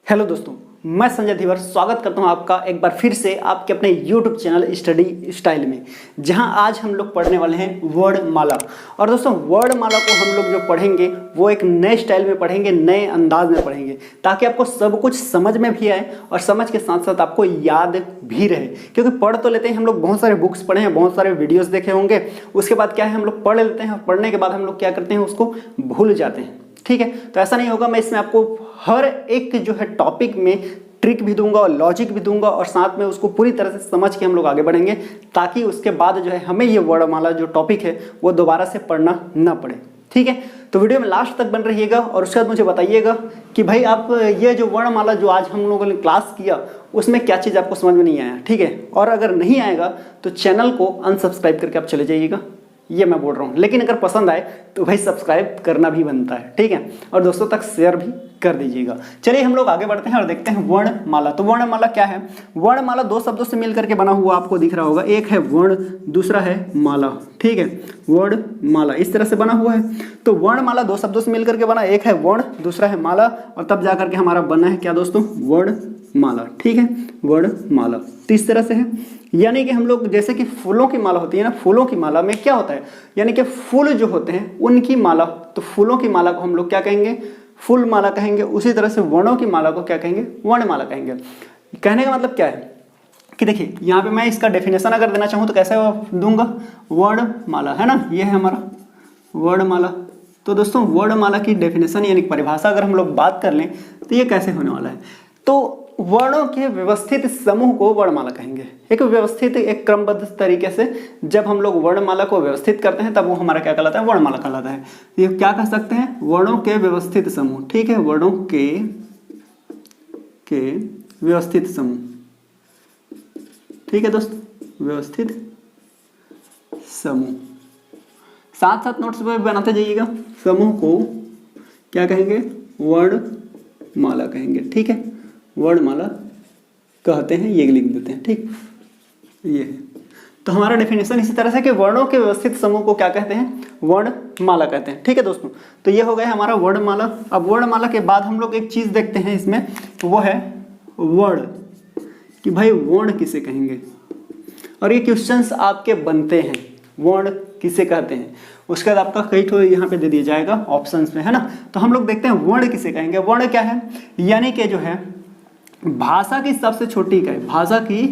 Hello दोस्तों, मैं संजय धीवर स्वागत करता हूं आपका एक बार फिर से आपके अपने YouTube चैनल स्टडी स्टाइल में, जहां आज हम लोग पढ़ने वाले हैं वर्णमाला। और दोस्तों, वर्णमाला को हम लोग जो पढ़ेंगे वो एक नए स्टाइल में पढ़ेंगे, नए अंदाज में पढ़ेंगे, ताकि आपको सब कुछ समझ में भी आए और समझ के साथ साथ आपको याद भी रहे। क्योंकि पढ़ तो लेते हैं हम लोग, बहुत सारे बुक्स पढ़े हैं, बहुत सारे वीडियोज़ देखे होंगे, उसके बाद क्या है हम लोग पढ़ लेते हैं, पढ़ने के बाद हम लोग क्या करते हैं उसको भूल जाते हैं। ठीक है, तो ऐसा नहीं होगा। मैं इसमें आपको हर एक जो है टॉपिक में ट्रिक भी दूंगा और लॉजिक भी दूंगा और साथ में उसको पूरी तरह से समझ के हम लोग आगे बढ़ेंगे, ताकि उसके बाद जो है हमें ये वर्णमाला जो टॉपिक है वो दोबारा से पढ़ना ना पड़े। ठीक है, तो वीडियो में लास्ट तक बन रहिएगा और उसके बाद मुझे बताइएगा कि भाई आप ये जो वर्णमाला जो आज हम लोगों ने क्लास किया उसमें क्या चीज़ आपको समझ में नहीं आया। ठीक है, और अगर नहीं आएगा तो चैनल को अनसब्सक्राइब करके आप चले जाइएगा, ये मैं बोल रहा हूँ। लेकिन अगर पसंद आए तो भाई सब्सक्राइब करना भी बनता है। ठीक है, और दोस्तों तक शेयर भी कर दीजिएगा। चलिए हम लोग आगे बढ़ते हैं और देखते हैं वर्णमाला। तो वर्णमाला क्या है? वर्णमाला दो शब्दों से मिलकर के बना हुआ आपको दिख रहा होगा, एक है वर्ण, दूसरा है माला। ठीक है, वर्णमाला इस तरह से बना हुआ है। तो वर्णमाला दो शब्दों से मिलकर के बना, एक है वर्ण, दूसरा है माला, और तब जाकर के हमारा बना है क्या दोस्तों? वर्णमाला। ठीक है, वर्णमाला तो इस तरह से है। यानी कि हम लोग जैसे कि फूलों की माला होती है ना, फूलों की माला में क्या होता है, यानी कि फूल जो होते हैं उनकी माला, तो फूलों की माला को हम लोग क्या कहेंगे? फूल माला कहेंगे। उसी तरह से वर्णों की माला को क्या कहेंगे? वर्णमाला कहेंगे। कहने का मतलब क्या है कि देखिए यहाँ पे मैं इसका डेफिनेशन अगर देना चाहूँ तो कैसे दूंगा? वर्णमाला है ना, ये है हमारा वर्णमाला। तो दोस्तों वर्णमाला की डेफिनेशन यानी परिभाषा अगर हम लोग बात कर लें तो ये कैसे होने वाला है? तो वर्णों के व्यवस्थित समूह को वर्णमाला कहेंगे। एक व्यवस्थित, एक क्रमबद्ध तरीके से जब हम लोग वर्णमाला को व्यवस्थित करते हैं तब वो हमारा क्या कहलाता है? वर्णमाला कहलाता है। ये क्या कह सकते हैं? वर्णों के व्यवस्थित समूह। ठीक है, वर्णों के व्यवस्थित समूह। ठीक है दोस्त, व्यवस्थित समूह। साथ साथ नोट्स में बनाते जाइएगा। समूह को क्या कहेंगे? वर्णमाला कहेंगे। ठीक है, वर्णमाला कहते हैं, ये लिख देते हैं। ठीक, ये है। तो हमारा डेफिनेशन इसी तरह से कि वर्णों के व्यवस्थित समूह को क्या कहते हैं? वर्णमाला कहते हैं। ठीक है दोस्तों, तो ये हो गया हमारा वर्णमाला। अब वर्णमाला के बाद हम लोग एक चीज देखते हैं इसमें, तो वो है वर्ण, कि भाई वर्ण किसे कहेंगे। और ये क्वेश्चंस आपके बनते हैं, वर्ण किसे कहते हैं। उसके बाद आपका कई ठो यहाँ पे दे दिया जाएगा ऑप्शंस में, है ना। तो हम लोग देखते हैं वर्ण किसे कहेंगे। वर्ण क्या है? यानी कि जो है भाषा की सबसे छोटी इकाई, भाषा की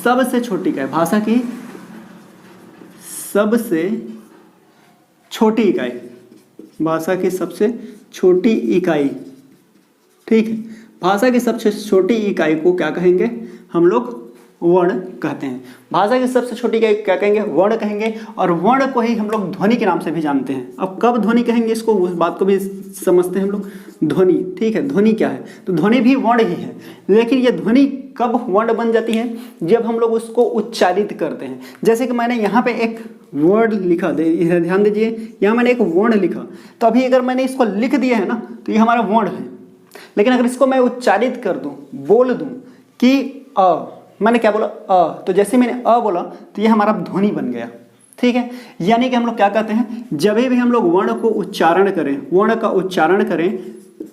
सबसे छोटी इकाई, भाषा की सबसे छोटी इकाई, भाषा की सबसे छोटी इकाई। ठीक है, भाषा की सबसे छोटी इकाई को क्या कहेंगे? हम लोग वर्ण कहते हैं। भाषा की सबसे छोटी इकाई क्या कहेंगे? वर्ण कहेंगे। और वर्ण को ही हम लोग ध्वनि के नाम से भी जानते हैं। अब कब ध्वनि कहेंगे इसको, उस बात को भी समझते हैं हम लोग। ध्वनि, ठीक है, ध्वनि क्या है? तो ध्वनि भी वर्ण ही है, लेकिन ये ध्वनि कब वर्ण बन जाती है? जब हम लोग उसको उच्चारित करते हैं। जैसे कि मैंने यहाँ पे एक वर्ड लिखा, ध्यान दीजिए, यहाँ मैंने एक वर्ण लिखा, तो अभी अगर मैंने इसको लिख दिया है ना तो ये हमारा वर्ण है। लेकिन अगर इसको मैं उच्चारित कर दूं, बोल दूं कि अ, मैंने क्या बोला? अ, तो जैसे मैंने अ बोला तो ये हमारा ध्वनि बन गया। ठीक है, यानी कि हम लोग क्या कहते हैं, जब भी हम लोग वर्ण को उच्चारण करें, वर्ण का उच्चारण करें,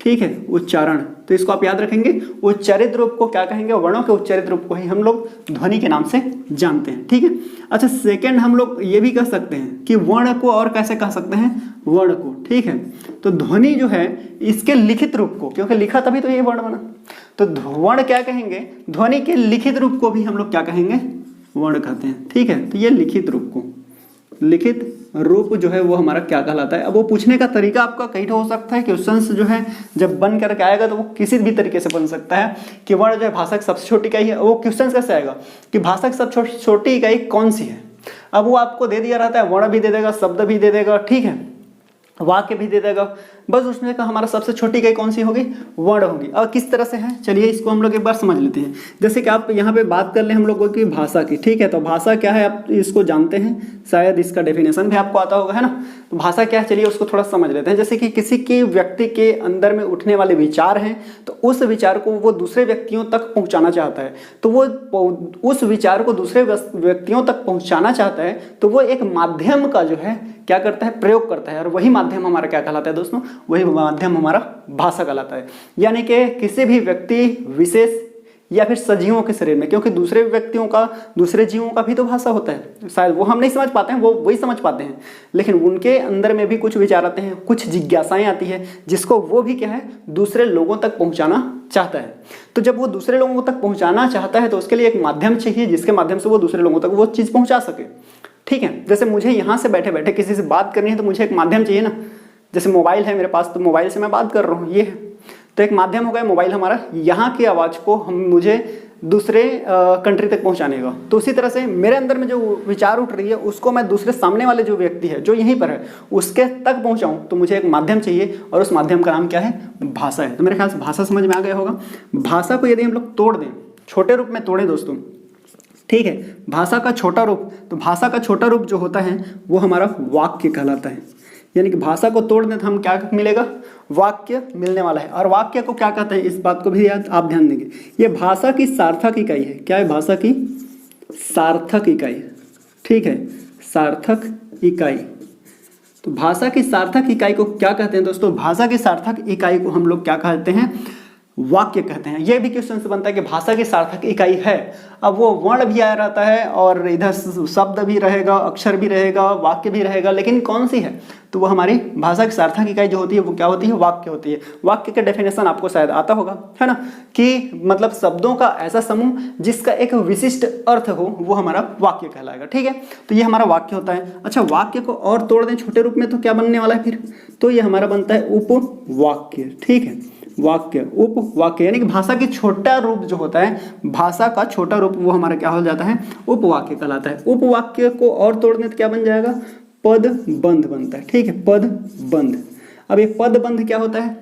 ठीक है, उच्चारण, तो इसको आप याद रखेंगे, उच्चारित रूप को क्या कहेंगे? वर्णों के उच्चारित रूप को ही हम लोग ध्वनि के नाम से जानते हैं। ठीक है, अच्छा, सेकंड हम लोग ये भी कह सकते हैं कि वर्ण को और कैसे कह सकते हैं? वर्ण को, ठीक है, तो ध्वनि जो है इसके लिखित रूप को, क्योंकि लिखा तभी तो ये वर्ण बना, तो वर्ण क्या कहेंगे? ध्वनि के लिखित रूप को भी हम लोग क्या कहेंगे? वर्ण कहते हैं। ठीक है, तो ये लिखित रूप को, लिखित रूप जो है वो हमारा क्या कहलाता है? अब वो पूछने का तरीका आपका कई हो सकता है। क्वेश्चंस जो है जब बन करके आएगा तो वो किसी भी तरीके से बन सकता है कि वर्ण जो है भाषा की सबसे छोटी इकाई है। वो क्वेश्चंस कैसे आएगा कि भाषा की सबसे छोटी इकाई कौन सी है? अब वो आपको दे दिया रहता है, वर्ण भी दे देगा, शब्द भी दे देगा, ठीक है, वाक्य भी दे देगा, बस उसमें का हमारा सबसे छोटी इकाई कौन सी होगी? वर्ण होगी। और किस तरह से है, चलिए इसको हम लोग एक बार समझ लेते हैं। जैसे कि आप यहाँ पे बात कर ले हम लोगों की भाषा की, ठीक है, तो भाषा क्या है आप इसको जानते हैं, शायद इसका डेफिनेशन भी आपको आता होगा, है ना। तो भाषा क्या है, चलिए उसको थोड़ा समझ लेते हैं। जैसे कि किसी के व्यक्ति के अंदर में उठने वाले विचार हैं, तो उस विचार को वो दूसरे व्यक्तियों तक पहुँचाना चाहता है, तो वो उस विचार को दूसरे व्यक्तियों तक पहुँचाना चाहता है, तो वो एक माध्यम का जो है क्या करता है? प्रयोग करता है। और वही माध्यम हमारा क्या कहलाता है दोस्तों? वही माध्यम हमारा भाषा कहलाता है। यानी कि किसी भी व्यक्ति विशेष या फिर सजीवों के शरीर में, क्योंकि दूसरे व्यक्तियों का, दूसरे जीवों का भी तो भाषा होता है, शायद वो हम नहीं समझ पाते हैं, वो वही समझ पाते हैं, लेकिन उनके अंदर में भी कुछ विचार आते हैं, कुछ जिज्ञासाएं आती है, जिसको वो भी क्या है, दूसरे लोगों तक पहुंचाना चाहता है। तो जब वो दूसरे लोगों तक पहुंचाना चाहता है तो उसके लिए एक माध्यम चाहिए जिसके माध्यम से वो दूसरे लोगों तक वो चीज़ पहुंचा सके। ठीक है, जैसे मुझे यहाँ से बैठे बैठे किसी से बात करनी है तो मुझे एक माध्यम चाहिए ना, जैसे मोबाइल है मेरे पास, तो मोबाइल से मैं बात कर रहा हूँ, ये है तो एक माध्यम हो गया मोबाइल हमारा, यहाँ की आवाज़ को मुझे दूसरे कंट्री तक पहुँचाने का। तो उसी तरह से मेरे अंदर में जो विचार उठ रही है उसको मैं दूसरे सामने वाले जो व्यक्ति है जो यहीं पर है उसके तक पहुँचाऊँ, तो मुझे एक माध्यम चाहिए और उस माध्यम का नाम क्या है, भाषा है। तो मेरे ख्याल से भाषा समझ में आ गया होगा। भाषा को यदि हम लोग तोड़ दें, छोटे रूप में तोड़ें दोस्तों, ठीक है, भाषा का छोटा रूप, तो भाषा का छोटा रूप जो होता है वो हमारा वाक्य कहलाता है। यानी कि भाषा को तोड़ दें तो हम क्या मिलेगा, वाक्य मिलने वाला है। और वाक्य को क्या कहते हैं, इस बात को भी आप ध्यान देंगे, ये भाषा की सार्थक इकाई है। क्या है, भाषा की सार्थक इकाई, ठीक है, सार्थक इकाई। तो भाषा की सार्थक इकाई को क्या कहते हैं दोस्तों, भाषा की सार्थक इकाई को हम लोग क्या कहते हैं, वाक्य कहते हैं। यह भी क्वेश्चन से बनता है कि भाषा की सार्थक इकाई है, अब वो वर्ण भी आया रहता है और इधर शब्द भी रहेगा, अक्षर भी रहेगा, वाक्य भी रहेगा, लेकिन कौन सी है, तो वो हमारी भाषा की सार्थक इकाई जो होती है वो क्या होती है, वाक्य होती है। वाक्य का डेफिनेशन आपको शायद आता होगा, है ना, कि मतलब शब्दों का ऐसा समूह जिसका एक विशिष्ट अर्थ हो, वो हमारा वाक्य कहलाएगा। ठीक है, तो ये हमारा वाक्य होता है। अच्छा, वाक्य को और तोड़ दें छोटे रूप में तो क्या बनने वाला है फिर, तो ये हमारा बनता है उपवाक्य। ठीक है, वाक्य, उपवाक्य, यानी कि भाषा की छोटा रूप जो होता है, भाषा का छोटा रूप, वो हमारा क्या हो जाता है, उपवाक्य कहलाता है। उपवाक्य को और तोड़ने तो क्या बन जाएगा, पद बंध बनता है। ठीक है, पद बंध। अब ये पद बंध क्या होता है,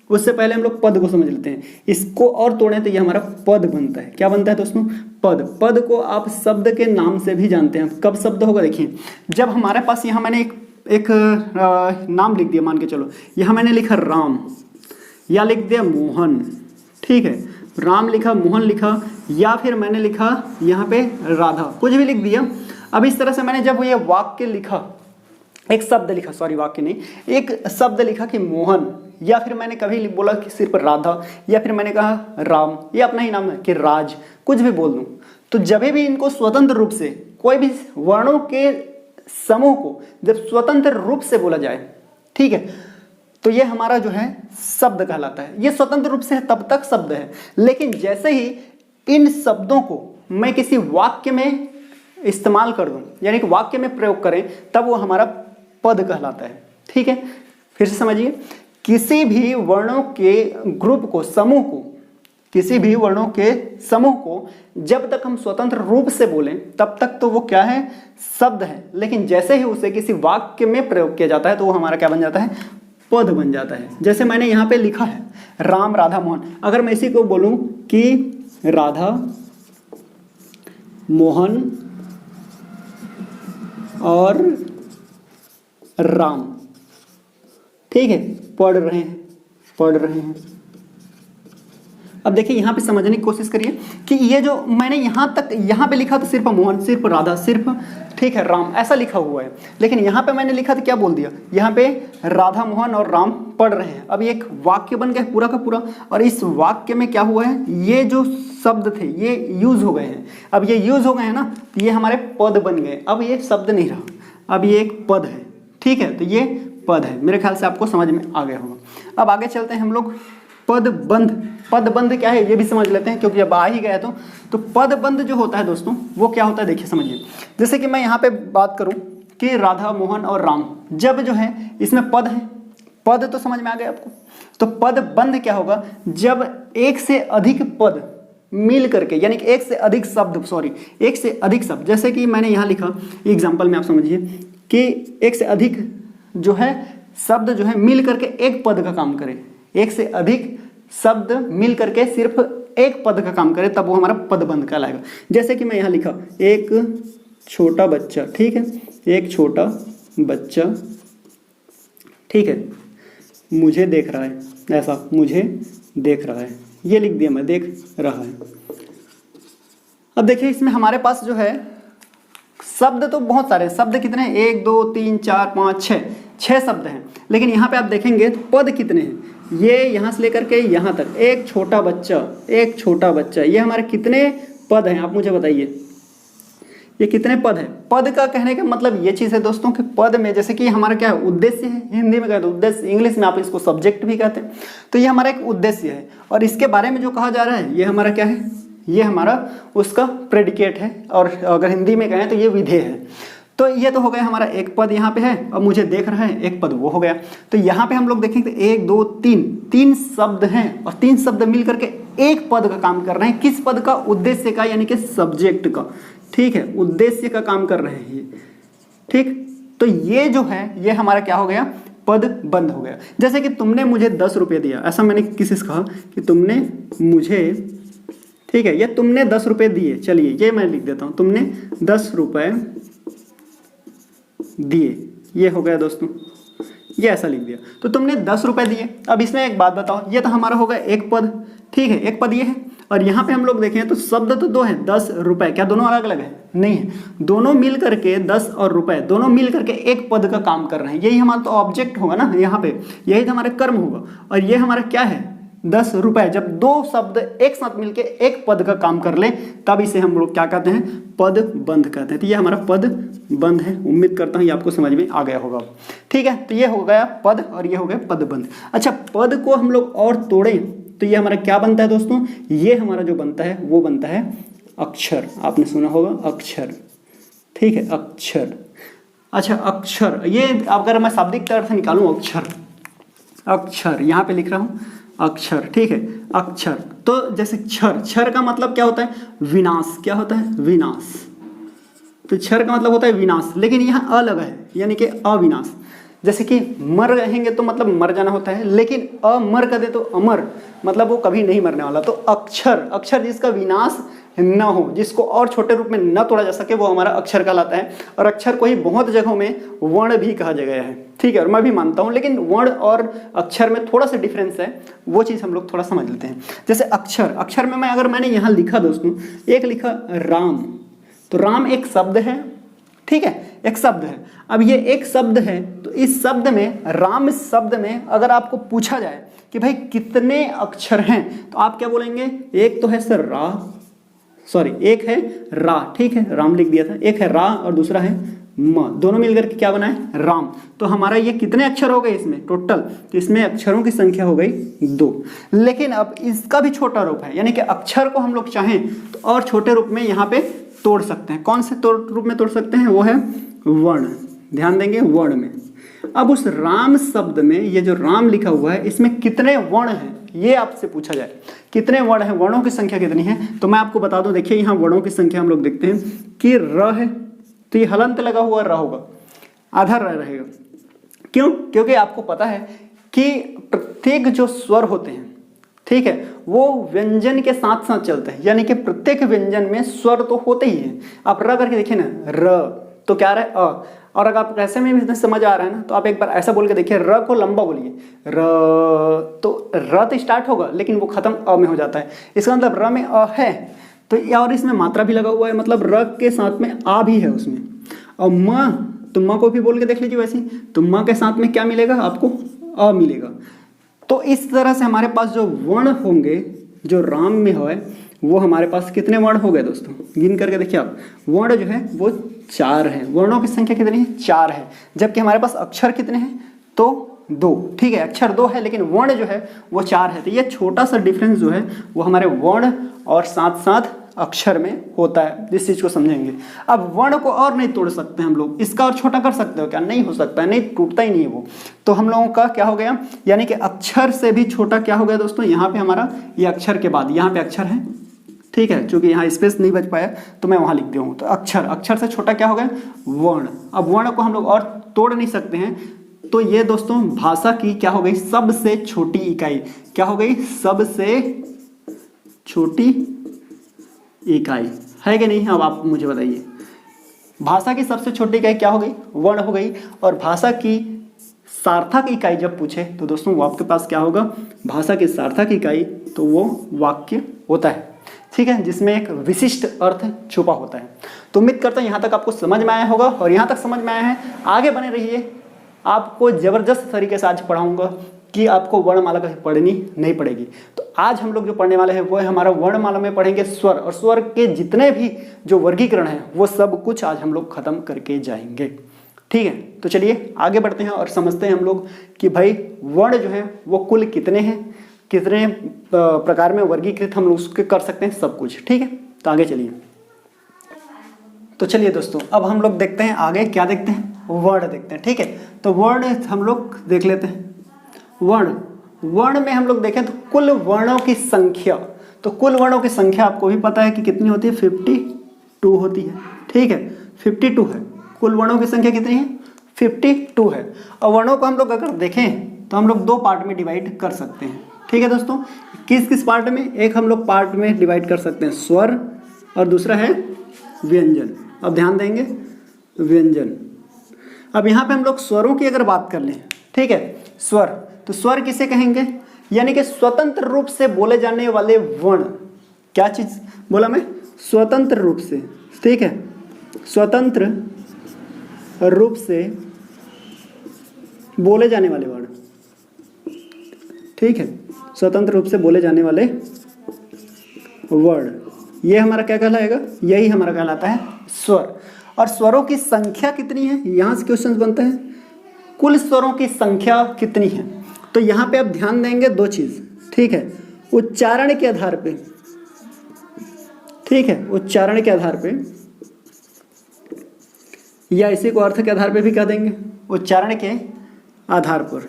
उससे पहले हम लोग पद को समझ लेते हैं। इसको और तोड़ें तो ये हमारा पद बनता है। क्या बनता है दोस्तों, पद। पद को आप शब्द के नाम से भी जानते हैं। कब शब्द होगा, देखिए, जब हमारे पास यहाँ मैंने एक नाम लिख दिया, मान के चलो यहाँ मैंने लिखा राम, या लिख दिया मोहन। ठीक है, राम लिखा, मोहन लिखा, या फिर मैंने लिखा यहाँ पे राधा, कुछ भी लिख दिया। अब इस तरह से मैंने जब ये वाक्य लिखा, एक शब्द लिखा, सॉरी वाक्य नहीं, एक शब्द लिखा कि मोहन, या फिर मैंने कभी बोला कि सिर्फ राधा, या फिर मैंने कहा राम, ये अपना ही नाम है कि राज, कुछ भी बोल दूं, तो जब भी इनको स्वतंत्र रूप से, कोई भी वर्णों के समूह को जब स्वतंत्र रूप से बोला जाए, ठीक है, तो ये हमारा जो है शब्द कहलाता है। ये स्वतंत्र रूप से है तब तक शब्द है, लेकिन जैसे ही इन शब्दों को मैं किसी वाक्य में इस्तेमाल कर दूं, यानी कि वाक्य में प्रयोग करें, तब वो हमारा पद कहलाता है। ठीक है, फिर से समझिए, किसी भी वर्णों के ग्रुप को, समूह को, किसी भी वर्णों के समूह को जब तक हम स्वतंत्र रूप से बोलें तब तक तो वो क्या है, शब्द है, लेकिन जैसे ही उसे किसी वाक्य में प्रयोग किया जाता है तो वो हमारा क्या बन जाता है, पद बन जाता है। जैसे मैंने यहाँ पे लिखा है राम, राधा, मोहन, अगर मैं इसी को बोलूं कि राधा, मोहन और राम, ठीक है, पढ़ रहे हैं। अब देखिए यहाँ पे समझने की कोशिश करिए कि ये जो मैंने यहाँ पे लिखा तो सिर्फ मोहन, सिर्फ राधा, सिर्फ, ठीक है, राम, ऐसा लिखा हुआ है, लेकिन यहाँ पे मैंने लिखा तो क्या बोल दिया, यहाँ पे राधा, मोहन और राम पढ़ रहे हैं। अब ये एक वाक्य बन गया पूरा का पूरा, और इस वाक्य में क्या हुआ है, ये जो शब्द थे ये यूज हो गए हैं। अब ये यूज हो गए हैं ना, तो ये हमारे पद बन गए। अब ये शब्द नहीं रहा, अब ये एक पद है। ठीक है, तो ये पद है। मेरे ख्याल से आपको समझ में आ गया होगा। अब आगे चलते हैं हम लोग, पदबंध। पदबंध क्या है ये भी समझ लेते हैं, क्योंकि जब आ ही गया तो पदबंध जो होता है दोस्तों वो क्या होता है, देखिए समझिए। जैसे कि मैं यहाँ पे बात करूँ कि राधा, मोहन और राम, जब जो है इसमें पद है, पद तो समझ में आ गया आपको। तो पदबंध क्या होगा, जब एक से अधिक पद मिल करके, यानी कि एक से अधिक शब्द, जैसे कि मैंने यहाँ लिखा एग्जाम्पल में, आप समझिए कि एक से अधिक जो है शब्द जो है मिल करके एक पद का काम करे, एक से अधिक शब्द मिल करके सिर्फ एक पद का काम करे, तब वो हमारा पदबंध कहलाएगा। जैसे कि मैं यहाँ लिखा एक छोटा बच्चा, ठीक है, एक छोटा बच्चा, ठीक है, मुझे देख रहा है, ऐसा, मुझे देख रहा है, ये लिख दिया मैं, देख रहा है। अब देखिए इसमें हमारे पास जो है शब्द तो बहुत सारे, शब्द कितने हैं, 1 2 3 4 5 6, 6 शब्द हैं, लेकिन यहाँ पे आप देखेंगे तो पद कितने हैं। ये यहाँ से लेकर के यहाँ तक एक छोटा बच्चा, ये हमारे कितने पद हैं आप मुझे बताइए, ये कितने पद हैं। पद का कहने का मतलब ये चीज़ है दोस्तों कि पद में जैसे कि हमारा क्या है, उद्देश्य है, हिंदी में कहते हैं उद्देश्य, इंग्लिश में आप इसको सब्जेक्ट भी कहते हैं। तो ये हमारा एक उद्देश्य है, और इसके बारे में जो कहा जा रहा है ये हमारा क्या है, ये हमारा उसका प्रेडिकेट है, और अगर हिंदी में कहें तो ये विधेय है। तो ये तो हो गया हमारा एक पद यहाँ पे है, अब मुझे देख रहा है एक पद वो हो गया। तो यहाँ पे हम लोग देखेंगे 1 2 3 शब्द हैं, और 3 शब्द मिल करके एक पद का काम कर रहे हैं। किस पद का, उद्देश्य का, यानी कि सब्जेक्ट का, ठीक है, उद्देश्य का काम कर रहे हैं ये, ठीक। तो ये जो है ये हमारा क्या हो गया, पद बंद हो गया। जैसे कि तुमने मुझे 10 रुपये दिया, ऐसा मैंने किसी से कहा कि तुमने मुझे, ठीक है, ये तुमने 10 रुपये दिए, चलिए ये मैं लिख देता हूँ, तुमने 10 रुपये दिए, ये हो गया दोस्तों, ये ऐसा लिख दिया। तो तुमने 10 रुपये दिए। अब इसमें एक बात बताओ, ये तो हमारा होगा एक पद, ठीक है, एक पद ये है, और यहाँ पे हम लोग देखें तो शब्द तो 2 हैं, 10 रुपये, क्या दोनों अलग अलग है, नहीं है, दोनों मिल करके 10 और रुपए दोनों मिल करके एक पद का काम कर रहे हैं। यही हमारा तो ऑब्जेक्ट होगा ना, यहाँ पे यही तो हमारा कर्म होगा, और ये हमारा क्या है, 10 रुपए। जब 2 शब्द एक साथ मिलके एक पद का काम कर ले तब इसे हम लोग क्या कहते हैं, पद बंध कहते हैं। तो ये हमारा पद बंध है। उम्मीद करता हूँ ये आपको समझ में आ गया होगा, ठीक है। तो ये हो गया पद और ये हो गया पद बंध। अच्छा, पद को हम लोग और तोड़ें तो ये हमारा क्या बनता है दोस्तों, ये हमारा जो बनता है वो बनता है अक्षर। आपने सुना होगा अक्षर, ठीक है, अक्षर। अच्छा, अक्षर, ये अगर मैं शाब्दिक अर्थ निकालूं अक्षर यहाँ पे लिख रहा हूँ अक्षर, ठीक है, अक्षर। तो जैसे क्षर का मतलब क्या होता है, विनाश। क्या होता है, विनाश। तो क्षर का मतलब होता है विनाश, लेकिन यहाँ अलग है, यानी कि अविनाश। जैसे कि मर रहेंगे तो मतलब मर जाना होता है, लेकिन अमर कर दे तो अमर, मतलब वो कभी नहीं मरने वाला। तो अक्षर जिसका विनाश न हो, जिसको और छोटे रूप में न तोड़ा जा सके, वो हमारा अक्षर कहलाता है। और अक्षर को ही बहुत जगहों में वर्ण भी कहा गया है, ठीक है, और मैं भी मानता हूँ, लेकिन वर्ण और अक्षर में थोड़ा सा डिफरेंस है, वो चीज़ हम लोग थोड़ा समझ लेते हैं। जैसे अक्षर में अगर मैंने यहाँ लिखा दोस्तों, एक लिखा राम, तो राम एक शब्द है, ठीक है, एक शब्द है। अब ये एक शब्द है, तो इस शब्द में, राम शब्द में अगर आपको पूछा जाए कि भाई कितने अक्षर हैं, तो आप क्या बोलेंगे, एक तो है सर एक है रा, ठीक है, राम लिख दिया था, एक है रा और दूसरा है म, दोनों मिलकर के क्या बना है, राम। तो हमारा ये कितने अक्षर हो गए इसमें टोटल, तो इसमें अक्षरों की संख्या हो गई 2। लेकिन अब इसका भी छोटा रूप है, यानी कि अक्षर को हम लोग चाहें तो और छोटे रूप में यहाँ पे तोड़ सकते हैं। कौन से रूप में तोड़ सकते हैं, वो है वर्ण। ध्यान देंगे वर्ण में। अब उस राम शब्द में ये जो राम लिखा हुआ है, इसमें कितने वर्ण हैं, ये आपसे पूछा जाए, कितने वर्ण हैं, वर्णों की संख्या कितनी है, तो मैं आपको बता दूं। देखिए यहाँ वर्णों की संख्या हम लोग देखते हैं कि र है, तो ये हलंत लगा हुआ र होगा, आधा र रहेगा। क्यों, क्योंकि आपको पता है कि प्रत्येक जो स्वर होते हैं, ठीक है, वो व्यंजन के साथ साथ चलते हैं, यानी कि प्रत्येक व्यंजन में स्वर तो होते ही हैं। आप र करके देखिए ना, र तो क्या रहा है, अ। और अगर आप ऐसे में भी समझ आ रहा है ना, तो आप एक बार ऐसा बोल के देखिए, र को लंबा बोलिए, र, तो र तो स्टार्ट होगा लेकिन वो खत्म अ में हो जाता है। इसका मतलब र में अ है, तो और इसमें मात्रा भी लगा हुआ है, मतलब र के साथ में आ भी है उसमें। और म, तो म को भी बोल के देख लीजिए वैसे, तो म के साथ में क्या मिलेगा आपको, अ मिलेगा। तो इस तरह से हमारे पास जो वर्ण होंगे, जो राम में है, वो हमारे पास कितने वर्ण हो गए दोस्तों, गिन करके देखिए आप। वर्ण जो है वो 4 है, वर्णों की संख्या कितनी है, 4 है। जबकि हमारे पास अक्षर कितने हैं, तो 2, ठीक है, अक्षर 2 है, लेकिन वर्ण जो है वो 4 है। तो ये छोटा सा डिफरेंस जो है वो हमारे वर्ण और साथ साथ अक्षर में होता है, जिस चीज को समझेंगे। अब वर्ण को और नहीं तोड़ सकते हम लोग, इसका और छोटा कर सकते हो क्या, नहीं हो सकता है, नहीं, टूटता ही नहीं है वो। तो हम लोगों का क्या हो गया, यानी कि अक्षर से भी छोटा क्या हो गया दोस्तों, यहाँ पे हमारा ये अक्षर के बाद यहाँ पे अक्षर है, ठीक है, क्योंकि यहाँ स्पेस नहीं बच पाया तो मैं वहाँ लिख दिया हूँ। तो अक्षर से छोटा क्या हो गया, वर्ण। अब वर्ण को हम लोग और तोड़ नहीं सकते हैं, तो ये दोस्तों भाषा की क्या हो गई, सबसे छोटी इकाई। क्या हो गई, सबसे छोटी इकाई है कि नहीं। अब आप मुझे बताइए, भाषा की सबसे छोटी इकाई क्या हो गई, वर्ण हो गई। और भाषा की सार्थक इकाई जब पूछे तो दोस्तों वो आपके पास क्या होगा, भाषा की सार्थक इकाई, तो वो वाक्य होता है, ठीक है, जिसमें एक विशिष्ट अर्थ छुपा होता है। तो उम्मीद करता हूँ यहाँ तक आपको समझ में आया होगा, और यहाँ तक समझ में आया है, आगे बने रहिए आपको ज़बरदस्त तरीके से आज पढ़ाऊंगा कि आपको वर्णमाला कहीं पढ़नी नहीं पड़ेगी। तो आज हम लोग जो पढ़ने वाले हैं वो है हमारा वर्णमाला में पढ़ेंगे स्वर, और स्वर के जितने भी जो वर्गीकरण है वो सब कुछ आज हम लोग खत्म करके जाएंगे। ठीक है, तो चलिए आगे बढ़ते हैं और समझते हैं हम लोग कि भाई वर्ण जो है वो कुल कितने हैं, कितने प्रकार में वर्गीकृत हम लोग उसके कर सकते हैं, सब कुछ। ठीक है, तो आगे चलिए। तो चलिए दोस्तों, अब हम लोग देखते हैं आगे क्या देखते हैं, वर्ण देखते हैं। ठीक है, तो वर्ण हम लोग देख लेते हैं। वर्ण में हम लोग देखें तो कुल वर्णों की संख्या, तो कुल वर्णों की संख्या आपको भी पता है कि कितनी होती है, 52 होती है। ठीक है, 52 है कुल वर्णों की संख्या, कितनी है, 52 है। और वर्णों को हम लोग अगर देखें तो हम लोग 2 पार्ट में डिवाइड कर सकते हैं। ठीक है दोस्तों, किस किस पार्ट में, एक हम लोग पार्ट में डिवाइड कर सकते हैं स्वर, और दूसरा है व्यंजन। अब ध्यान देंगे, व्यंजन। अब यहाँ पे हम लोग स्वरों की अगर बात कर लें, ठीक है, स्वर, तो स्वर किसे कहेंगे, यानी कि स्वतंत्र रूप से बोले जाने वाले वर्ण। क्या चीज बोला मैं, स्वतंत्र रूप से। ठीक है, स्वतंत्र रूप से बोले जाने वाले वर्ण। ठीक है, स्वतंत्र रूप से बोले जाने वाले वर्ण, ये हमारा क्या कहलाएगा, यही हमारा कहलाता है स्वर। और स्वरों की संख्या कितनी है, यहां से क्वेश्चन बनते हैं, कुल स्वरों की संख्या कितनी है। तो यहां पे आप ध्यान देंगे 2 चीज। ठीक है, उच्चारण के आधार पे, ठीक है, उच्चारण के आधार पे, या इसी को अर्थ के आधार पे भी कह देंगे, उच्चारण के आधार पर,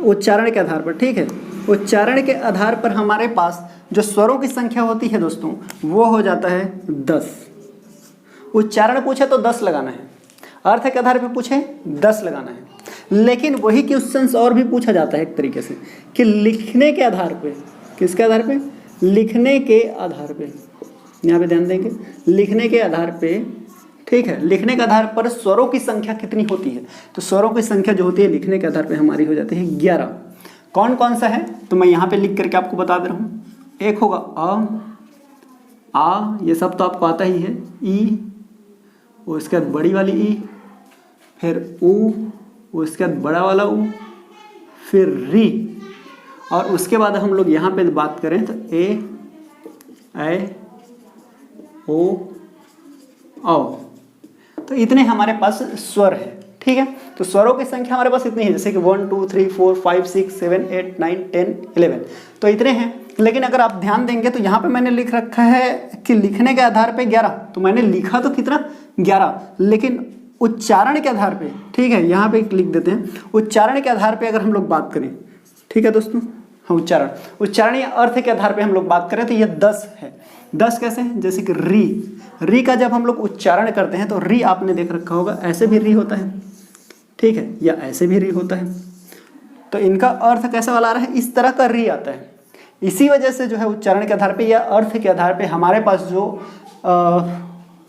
उच्चारण के आधार पर। ठीक है, उच्चारण के आधार पर हमारे पास जो स्वरों की संख्या होती है दोस्तों वो हो जाता है 10। उच्चारण पूछे तो 10 लगाना है, अर्थ के आधार पे पूछे 10 लगाना है। लेकिन वही क्वेश्चन और भी पूछा जाता है एक तरीके से कि लिखने के आधार पे, किसके आधार पे, लिखने के आधार पे, यहाँ पे ध्यान देंगे, लिखने के आधार पे। ठीक है, लिखने के आधार पर स्वरों की संख्या कितनी होती है, तो स्वरों की संख्या जो होती है लिखने के आधार पे हमारी हो जाती है 11। कौन कौन सा है, तो मैं यहाँ पे लिख करके आपको बता दे रहा हूँ। एक होगा आ, ये सब तो आपको आता ही है, ई, उसके बाद बड़ी वाली ई, फिर ऊ, उसके बाद बड़ा वाला ऊ, फिर री, और उसके बाद हम लोग यहाँ पे बात करें तो ए, ओ, औ। तो इतने हमारे पास स्वर है। ठीक है, तो स्वरों की संख्या हमारे पास इतनी है, जैसे कि 1 2 3 4 5 6 7 8 9 10 11, तो इतने हैं। लेकिन अगर आप ध्यान देंगे तो यहाँ पे मैंने लिख रखा है कि लिखने के आधार पे 11, तो मैंने लिखा तो कितना 11, लेकिन उच्चारण के आधार पे, ठीक है, यहाँ पे लिख देते हैं, उच्चारण के आधार पे अगर हम लोग बात करें, ठीक है दोस्तों, हाँ, उच्चारण या अर्थ के आधार पे हम लोग बात करें तो ये 10 है। 10 कैसे है, जैसे कि री का जब हम लोग उच्चारण करते हैं तो री आपने देख रखा होगा, ऐसे भी री होता है, ठीक है, या ऐसे भी री होता है। तो इनका अर्थ कैसा वाला आ रहा है, इस तरह का री आता है। इसी वजह से जो है उच्चारण के आधार पे या अर्थ के आधार पे हमारे पास जो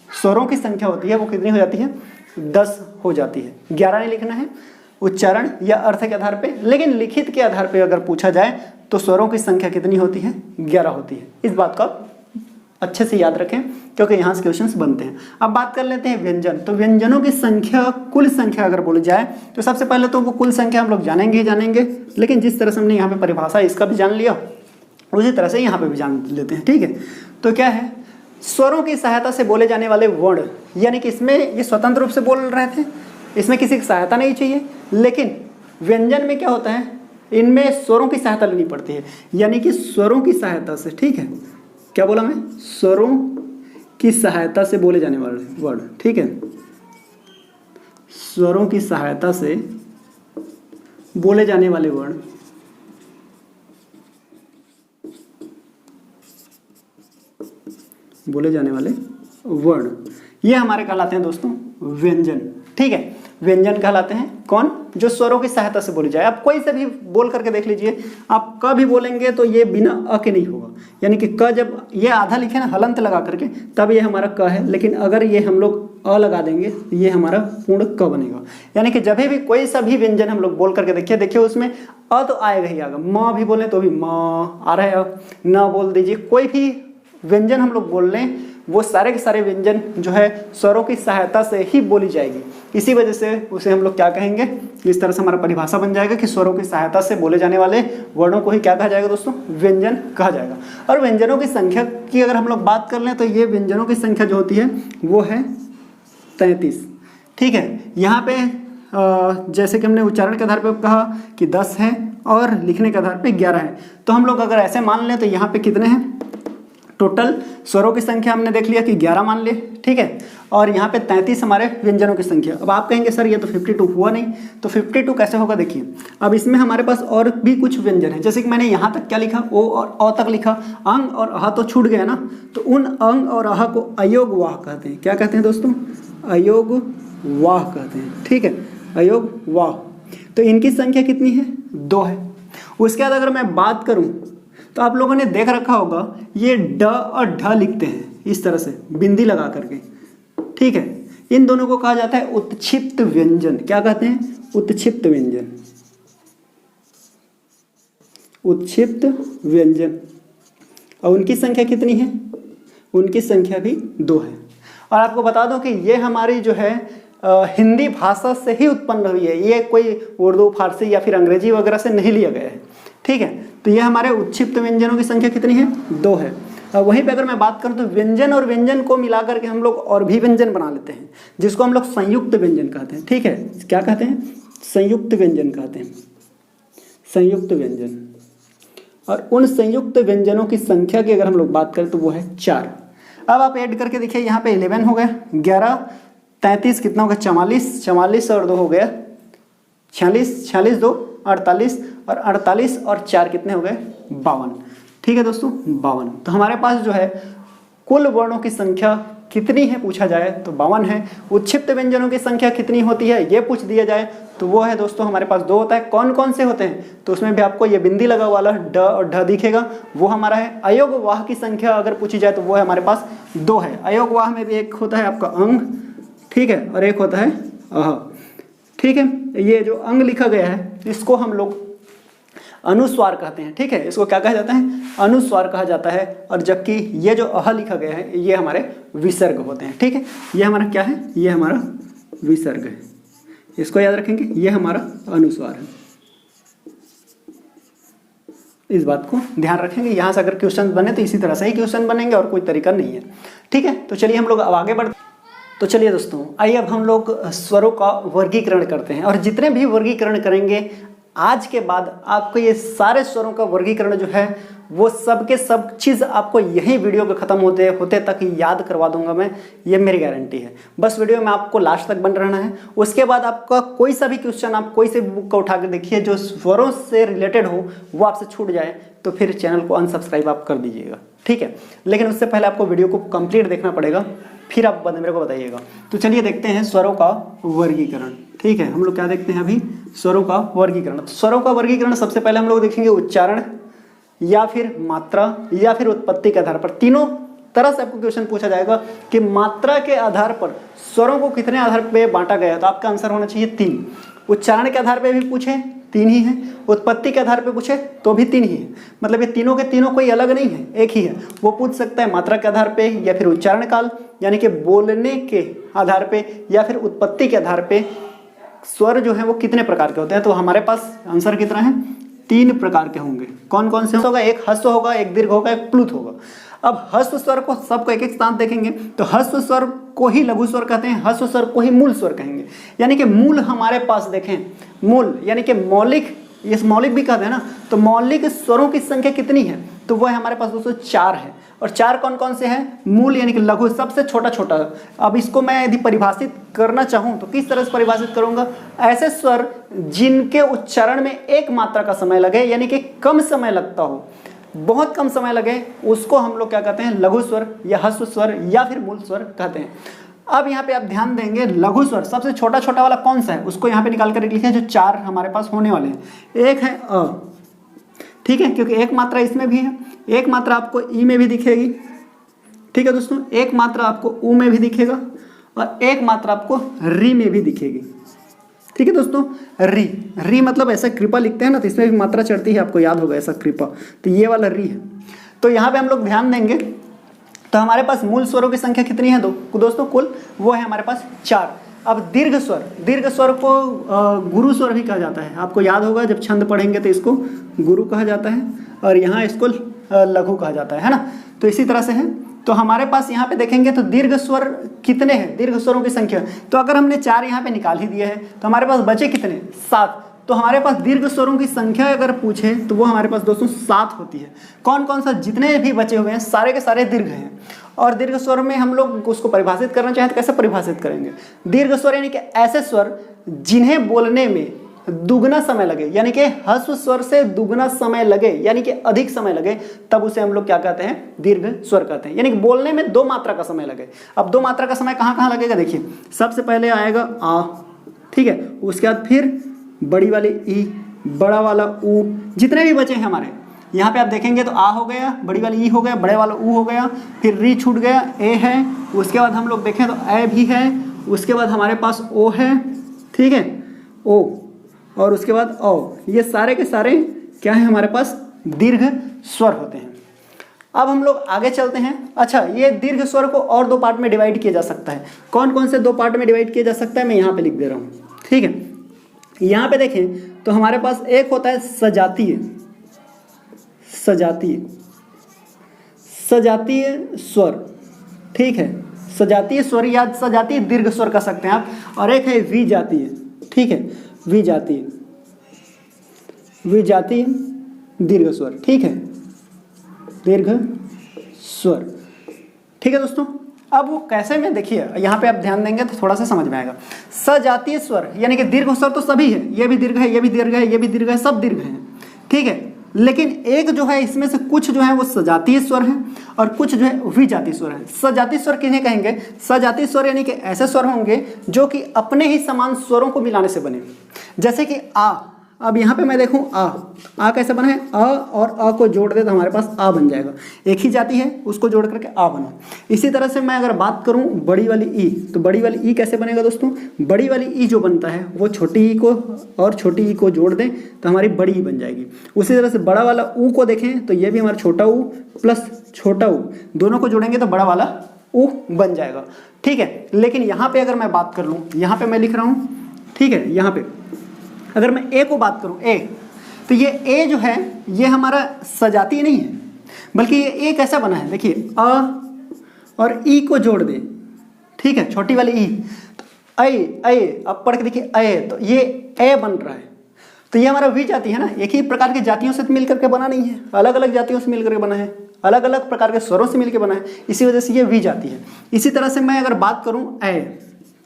स्वरों की संख्या होती है वो कितनी हो जाती है, 10 हो जाती है। 11 नहीं लिखना है उच्चारण या अर्थ के आधार पे, लेकिन लिखित के आधार पे अगर पूछा जाए तो स्वरों की संख्या कितनी होती है, 11 होती है। इस बात को आप अच्छे से याद रखें क्योंकि यहाँ से क्वेश्चंस बनते हैं। अब बात कर लेते हैं व्यंजन। तो व्यंजनों की संख्या, कुल संख्या अगर बोली जाए तो सबसे पहले तो वो कुल संख्या हम लोग जानेंगे ही जानेंगे, लेकिन जिस तरह से हमने यहाँ पे परिभाषा इसका भी जान लिया उसी तरह से यहाँ पे भी जान लेते हैं। ठीक है, तो क्या है, स्वरों की सहायता से बोले जाने वाले वर्ण, यानी कि इसमें ये स्वतंत्र रूप से बोल रहे थे, इसमें किसी की सहायता नहीं चाहिए। लेकिन व्यंजन में क्या होता है, इनमें स्वरों की सहायता लेनी पड़ती है, यानी कि स्वरों की सहायता से, ठीक है, क्या बोला मैं, स्वरों की सहायता से बोले जाने वाले वर्ण, ठीक है, स्वरों की सहायता से बोले जाने वाले वर्ण, बोले जाने वाले वर्ण, ये हमारे कहलाते हैं दोस्तों व्यंजन। ठीक है, व्यंजन कहलाते हैं कौन, जो स्वरों की सहायता से बोली जाए। आप कोई से भी बोल करके देख लीजिए, आप क भी बोलेंगे तो ये बिना अ के नहीं होगा, यानी कि क जब ये आधा लिखे ना हलंत लगा करके तब ये हमारा क है, लेकिन अगर ये हम लोग अ लगा देंगे तो ये हमारा पूर्ण क बनेगा। यानी कि जब भी कोई सा भी व्यंजन हम लोग बोल करके देखिए उसमें अ तो आएगा ही आएगा, म भी बोले तो भी म आ रहा है, न बोल दीजिए, कोई भी व्यंजन हम लोग बोल लें वो सारे के सारे व्यंजन जो है स्वरों की सहायता से ही बोली जाएगी। इसी वजह से उसे हम लोग क्या कहेंगे, इस तरह से हमारा परिभाषा बन जाएगा कि स्वरों की सहायता से बोले जाने वाले वर्णों को ही क्या कहा जाएगा दोस्तों, व्यंजन कहा जाएगा। और व्यंजनों की संख्या की अगर हम लोग बात कर लें तो ये व्यंजनों की संख्या जो होती है वो है 33। ठीक है, यहाँ पे जैसे कि हमने उच्चारण के आधार पे कहा कि 10 है और लिखने के आधार पे 11 है, तो हम लोग अगर ऐसे मान लें तो यहाँ पे कितने हैं, टोटल स्वरों की संख्या हमने देख लिया कि 11 मान लिए। ठीक है, और यहाँ पे 33 हमारे व्यंजनों की संख्या। अब आप कहेंगे सर ये तो 52 हुआ नहीं, तो 52 कैसे होगा, देखिए अब इसमें हमारे पास और भी कुछ व्यंजन है। जैसे कि मैंने यहाँ तक क्या लिखा, ओ और अ तक लिखा, अंग और अह तो छूट गया ना, तो उन अंग और अह को अयोग वाह कहते हैं। क्या कहते हैं दोस्तों, अयोग वाह कहते हैं। ठीक है, अयोग वाह, तो इनकी संख्या कितनी है, 2 है। उसके बाद अगर मैं बात करूं तो आप लोगों ने देख रखा होगा ये ड और ढ लिखते हैं इस तरह से बिंदी लगा करके। ठीक है, इन दोनों को कहा जाता है उत्क्षिप्त व्यंजन। क्या कहते हैं, उत्क्षिप्त व्यंजन, उत्क्षिप्त व्यंजन। और उनकी संख्या कितनी है, उनकी संख्या भी 2 है। और आपको बता दो कि ये हमारी जो है हिंदी भाषा से ही उत्पन्न हुई है, ये कोई उर्दू, फारसी या फिर अंग्रेजी वगैरह से नहीं लिया गया है। ठीक है, तो ये हमारे उत्क्षिप्त व्यंजनों की संख्या कितनी है, 2 है। और वहीं पे अगर मैं बात करूं तो व्यंजन और व्यंजन को मिलाकर के हम लोग और भी व्यंजन बना लेते हैं, जिसको हम लोग संयुक्त व्यंजन कहते हैं। ठीक है, क्या कहते हैं, संयुक्त व्यंजन कहते हैं, संयुक्त व्यंजन। और उन संयुक्त व्यंजनों की संख्या की अगर हम लोग बात करें तो वो है 4। अब आप ऐड करके देखिए, यहाँ पे 11 हो गया, 11 33 कितना हो गया, 44, 44 और 2 हो गया 46, 46 2 48, और 48 और 4 कितने हो गए, 52। ठीक है दोस्तों, 52। तो हमारे पास जो है कुल वर्णों की संख्या कितनी है पूछा जाए तो 52 है। उत्क्षिप्त व्यंजनों की संख्या कितनी होती है ये पूछ दिया जाए तो वो है दोस्तों हमारे पास 2 होता है। कौन कौन से होते हैं, तो उसमें भी आपको ये बिंदी लगा वाला ड और ढ दिखेगा, वो हमारा है। अयोग वाह की संख्या अगर पूछी जाए तो वो है हमारे पास 2 है। अयोग वाह में भी एक होता है आपका अंग, ठीक है, और एक होता है अह। ठीक है, ये जो अंग लिखा गया है इसको हम लोग अनुस्वार कहते हैं। ठीक है, इसको क्या कहा जाता है, अनुस्वार कहा जाता है। और जबकि ये जो अह लिखा गया है ये हमारे विसर्ग होते हैं। ठीक है, ये हमारा क्या है, ये हमारा विसर्ग है, इसको याद रखेंगे, ये हमारा अनुस्वार है। इस बात को ध्यान रखेंगे, यहाँ से अगर क्वेश्चन बने तो इसी तरह से ही क्वेश्चन बनेंगे और कोई तरीका नहीं है। ठीक है, तो चलिए हम लोग अब आगे बढ़ते। तो चलिए दोस्तों, आइए अब हम लोग स्वरों का वर्गीकरण करते हैं। और जितने भी वर्गीकरण करेंगे आज के बाद आपको ये सारे स्वरों का वर्गीकरण जो है वो सब के सब चीज़ आपको यही वीडियो के ख़त्म होते तक याद करवा दूंगा मैं, ये मेरी गारंटी है। बस वीडियो में आपको लास्ट तक बन रहना है। उसके बाद आपका कोई सा भी क्वेश्चन आप कोई से बुक का उठा कर देखिए जो स्वरों से रिलेटेड हो, वो आपसे छूट जाए तो फिर चैनल को अनसब्सक्राइब आप कर दीजिएगा। ठीक है, लेकिन उससे पहले आपको वीडियो को कंप्लीट देखना पड़ेगा, फिर आप मेरे को बताइएगा। तो चलिए देखते हैं स्वरों का वर्गीकरण। ठीक है, हम लोग क्या देखते हैं अभी, स्वरों का वर्गीकरण। तो स्वरों का वर्गीकरण सबसे पहले हम लोग देखेंगे उच्चारण या फिर मात्रा या फिर उत्पत्ति के आधार पर। तीनों तरह से आपको क्वेश्चन पूछा जाएगा कि मात्रा के आधार पर स्वरों को कितने आधार पे बांटा गया है, तो आपका आंसर होना चाहिए 3। उच्चारण के आधार पे भी पूछे 3 ही है, उत्पत्ति के आधार पे पूछे तो भी 3 ही है। मतलब ये तीनों के तीनों कोई अलग नहीं है, एक ही है। वो पूछ सकता है मात्रा के आधार पे या फिर उच्चारण काल यानी कि बोलने के आधार पे या फिर उत्पत्ति के आधार पे स्वर जो है वो कितने प्रकार के होते हैं। तो हमारे पास आंसर कितना है, 3 प्रकार के होंगे। कौन कौन से होगा, एक ह्रस्व होगा, एक दीर्घ होगा, एक प्लुत होगा। अब ह्रस्व स्वर को सबको एक एक स्थान देखेंगे तो ह्रस्व स्वर को ही लघु स्वर कहते हैं, ह्रस्व स्वर को ही मूल स्वर कहेंगे। यानी कि मूल हमारे पास देखें, मूल यानी कि मौलिक, इस मौलिक भी कहते हैं ना, तो मौलिक स्वरों की संख्या कितनी है, तो वह हमारे पास दोस्तों 4 है। और 4 कौन कौन से हैं, मूल यानी कि लघु सबसे छोटा छोटा। अब इसको मैं यदि परिभाषित करना चाहूँ तो किस तरह से परिभाषित करूँगा, ऐसे स्वर जिनके उच्चारण में एक मात्रा का समय लगे यानी कि कम समय लगता हो, बहुत कम समय लगे, उसको हम लोग क्या कहते हैं, लघु स्वर या ह्रस्व स्वर या फिर मूल स्वर कहते हैं। अब यहाँ पे आप ध्यान देंगे, लघु स्वर सबसे छोटा छोटा वाला कौन सा है उसको यहाँ पे निकाल कर लिखे जो 4 हमारे पास होने वाले हैं। एक है अ, ठीक है, क्योंकि एक मात्रा इसमें भी है, एक मात्रा आपको ई में भी दिखेगी। ठीक है दोस्तों, एक मात्रा आपको ऊ में भी दिखेगा और एक मात्रा आपको री में भी दिखेगी। ठीक है दोस्तों, री, री मतलब ऐसा कृपा लिखते हैं ना, तो इसमें भी मात्रा चढ़ती है, आपको याद होगा ऐसा कृपा, तो ये वाला री है। तो यहाँ पे हम लोग ध्यान देंगे तो हमारे पास मूल स्वरों की संख्या कितनी है दोस्तों? कुल वो है हमारे पास 4। अब दीर्घ स्वर को गुरु स्वर भी कहा जाता है। आपको याद होगा जब छंद पढ़ेंगे तो इसको गुरु कहा जाता है और यहाँ इसको लघु कहा जाता है ना। तो इसी तरह से है। तो हमारे पास यहाँ पे देखेंगे तो दीर्घ स्वर कितने हैं, दीर्घ स्वरों की संख्या। तो अगर हमने 4 यहाँ पे निकाल ही दिए हैं तो हमारे पास बचे कितने? 7। तो हमारे पास दीर्घ स्वरों की संख्या अगर पूछे तो वो हमारे पास दोस्तों 7 होती है। कौन कौन सा जितने भी बचे हुए हैं सारे के सारे दीर्घ हैं। और दीर्घ स्वर में हम लोग उसको परिभाषित करना चाहें तो कैसे परिभाषित करेंगे? दीर्घ स्वर यानी कि ऐसे स्वर जिन्हें बोलने में दुगना समय लगे, यानी कि ह्रस्व स्वर से दुगना समय लगे, यानी कि अधिक समय लगे, तब उसे हम लोग क्या कहते हैं? दीर्घ स्वर कहते हैं। यानी कि बोलने में 2 मात्रा का समय लगे। अब 2 मात्रा का समय कहाँ कहाँ लगेगा? देखिए, सबसे पहले आएगा आ, ठीक है, उसके बाद फिर बड़ी वाली ई, बड़ा वाला ऊ, जितने भी बचे हैं हमारे यहाँ पे आप देखेंगे तो आ हो गया, बड़ी वाली ई हो गया, बड़े वाला ऊ हो गया, फिर री छूट गया, ए है, उसके बाद हम लोग देखें तो ए भी है, उसके बाद हमारे पास ओ है, ठीक है, ओ, और उसके बाद औ। ये सारे के सारे क्या है हमारे पास? दीर्घ स्वर होते हैं। अब हम लोग आगे चलते हैं। अच्छा, ये दीर्घ स्वर को और 2 पार्ट में डिवाइड किया जा सकता है। कौन कौन से 2 पार्ट में डिवाइड किया जा सकता है मैं यहाँ पे लिख दे रहा हूँ, ठीक है। यहाँ पे देखें तो हमारे पास एक होता है सजातीय स्वर, ठीक है, सजातीय स्वर या सजातीय दीर्घ स्वर कह सकते हैं आप। और एक है विजातीय, ठीक है, विजातीय दीर्घ स्वर, ठीक है, दीर्घ स्वर, ठीक है दोस्तों। अब वो कैसे में देखिए यहाँ पे आप ध्यान देंगे तो थोड़ा सा समझ में आएगा। सजातीय स्वर यानी कि दीर्घ स्वर तो सभी है, ये भी दीर्घ है, ये भी दीर्घ है, ये भी दीर्घ है, सब दीर्घ हैं, ठीक है। लेकिन एक जो है इसमें से कुछ जो है वो सजातीय स्वर हैं और कुछ जो है विजातीय स्वर हैं। सजातीय स्वर किन्हें कहेंगे? सजातीय स्वर यानी कि ऐसे स्वर होंगे जो कि अपने ही समान स्वरों को मिलाने से बने। जैसे कि आ, अब यहाँ पे मैं देखूँ आ कैसे बना है? अ और अ को जोड़ दे तो हमारे पास आ बन जाएगा। एक ही जाति है, उसको जोड़ करके आ बना। इसी तरह से मैं अगर बात करूँ बड़ी वाली ई, तो बड़ी वाली ई कैसे बनेगा दोस्तों? बड़ी वाली ई जो बनता है वो छोटी ई को और छोटी ई को जोड़ दें तो हमारी बड़ी ई बन जाएगी। उसी तरह से बड़ा वाला ऊ को देखें तो ये भी हमारा छोटा ऊ प्लस छोटा ऊ, दोनों को जोड़ेंगे तो बड़ा वाला ऊ बन जाएगा, ठीक है। लेकिन यहाँ पे अगर मैं बात कर लूँ, यहाँ पे मैं लिख रहा हूँ, ठीक है, यहाँ पे अगर मैं ए को बात करूं, ए, तो ये ए जो है ये हमारा सजातीय नहीं है, बल्कि ये ए कैसा बना है? देखिए, अ और ई को जोड़ दे, ठीक है, छोटी वाली ई, तो ए, अब पढ़ के देखिए ए, तो ये ए बन रहा है। तो ये हमारा वी जाति है ना, एक ही प्रकार की जातियों से मिल करके बना नहीं है, अलग अलग जातियों से मिल करके बना है, अलग अलग प्रकार के स्वरों से मिलकर बना है, इसी वजह से ये वी जाति है। इसी तरह से मैं अगर बात करूं ए,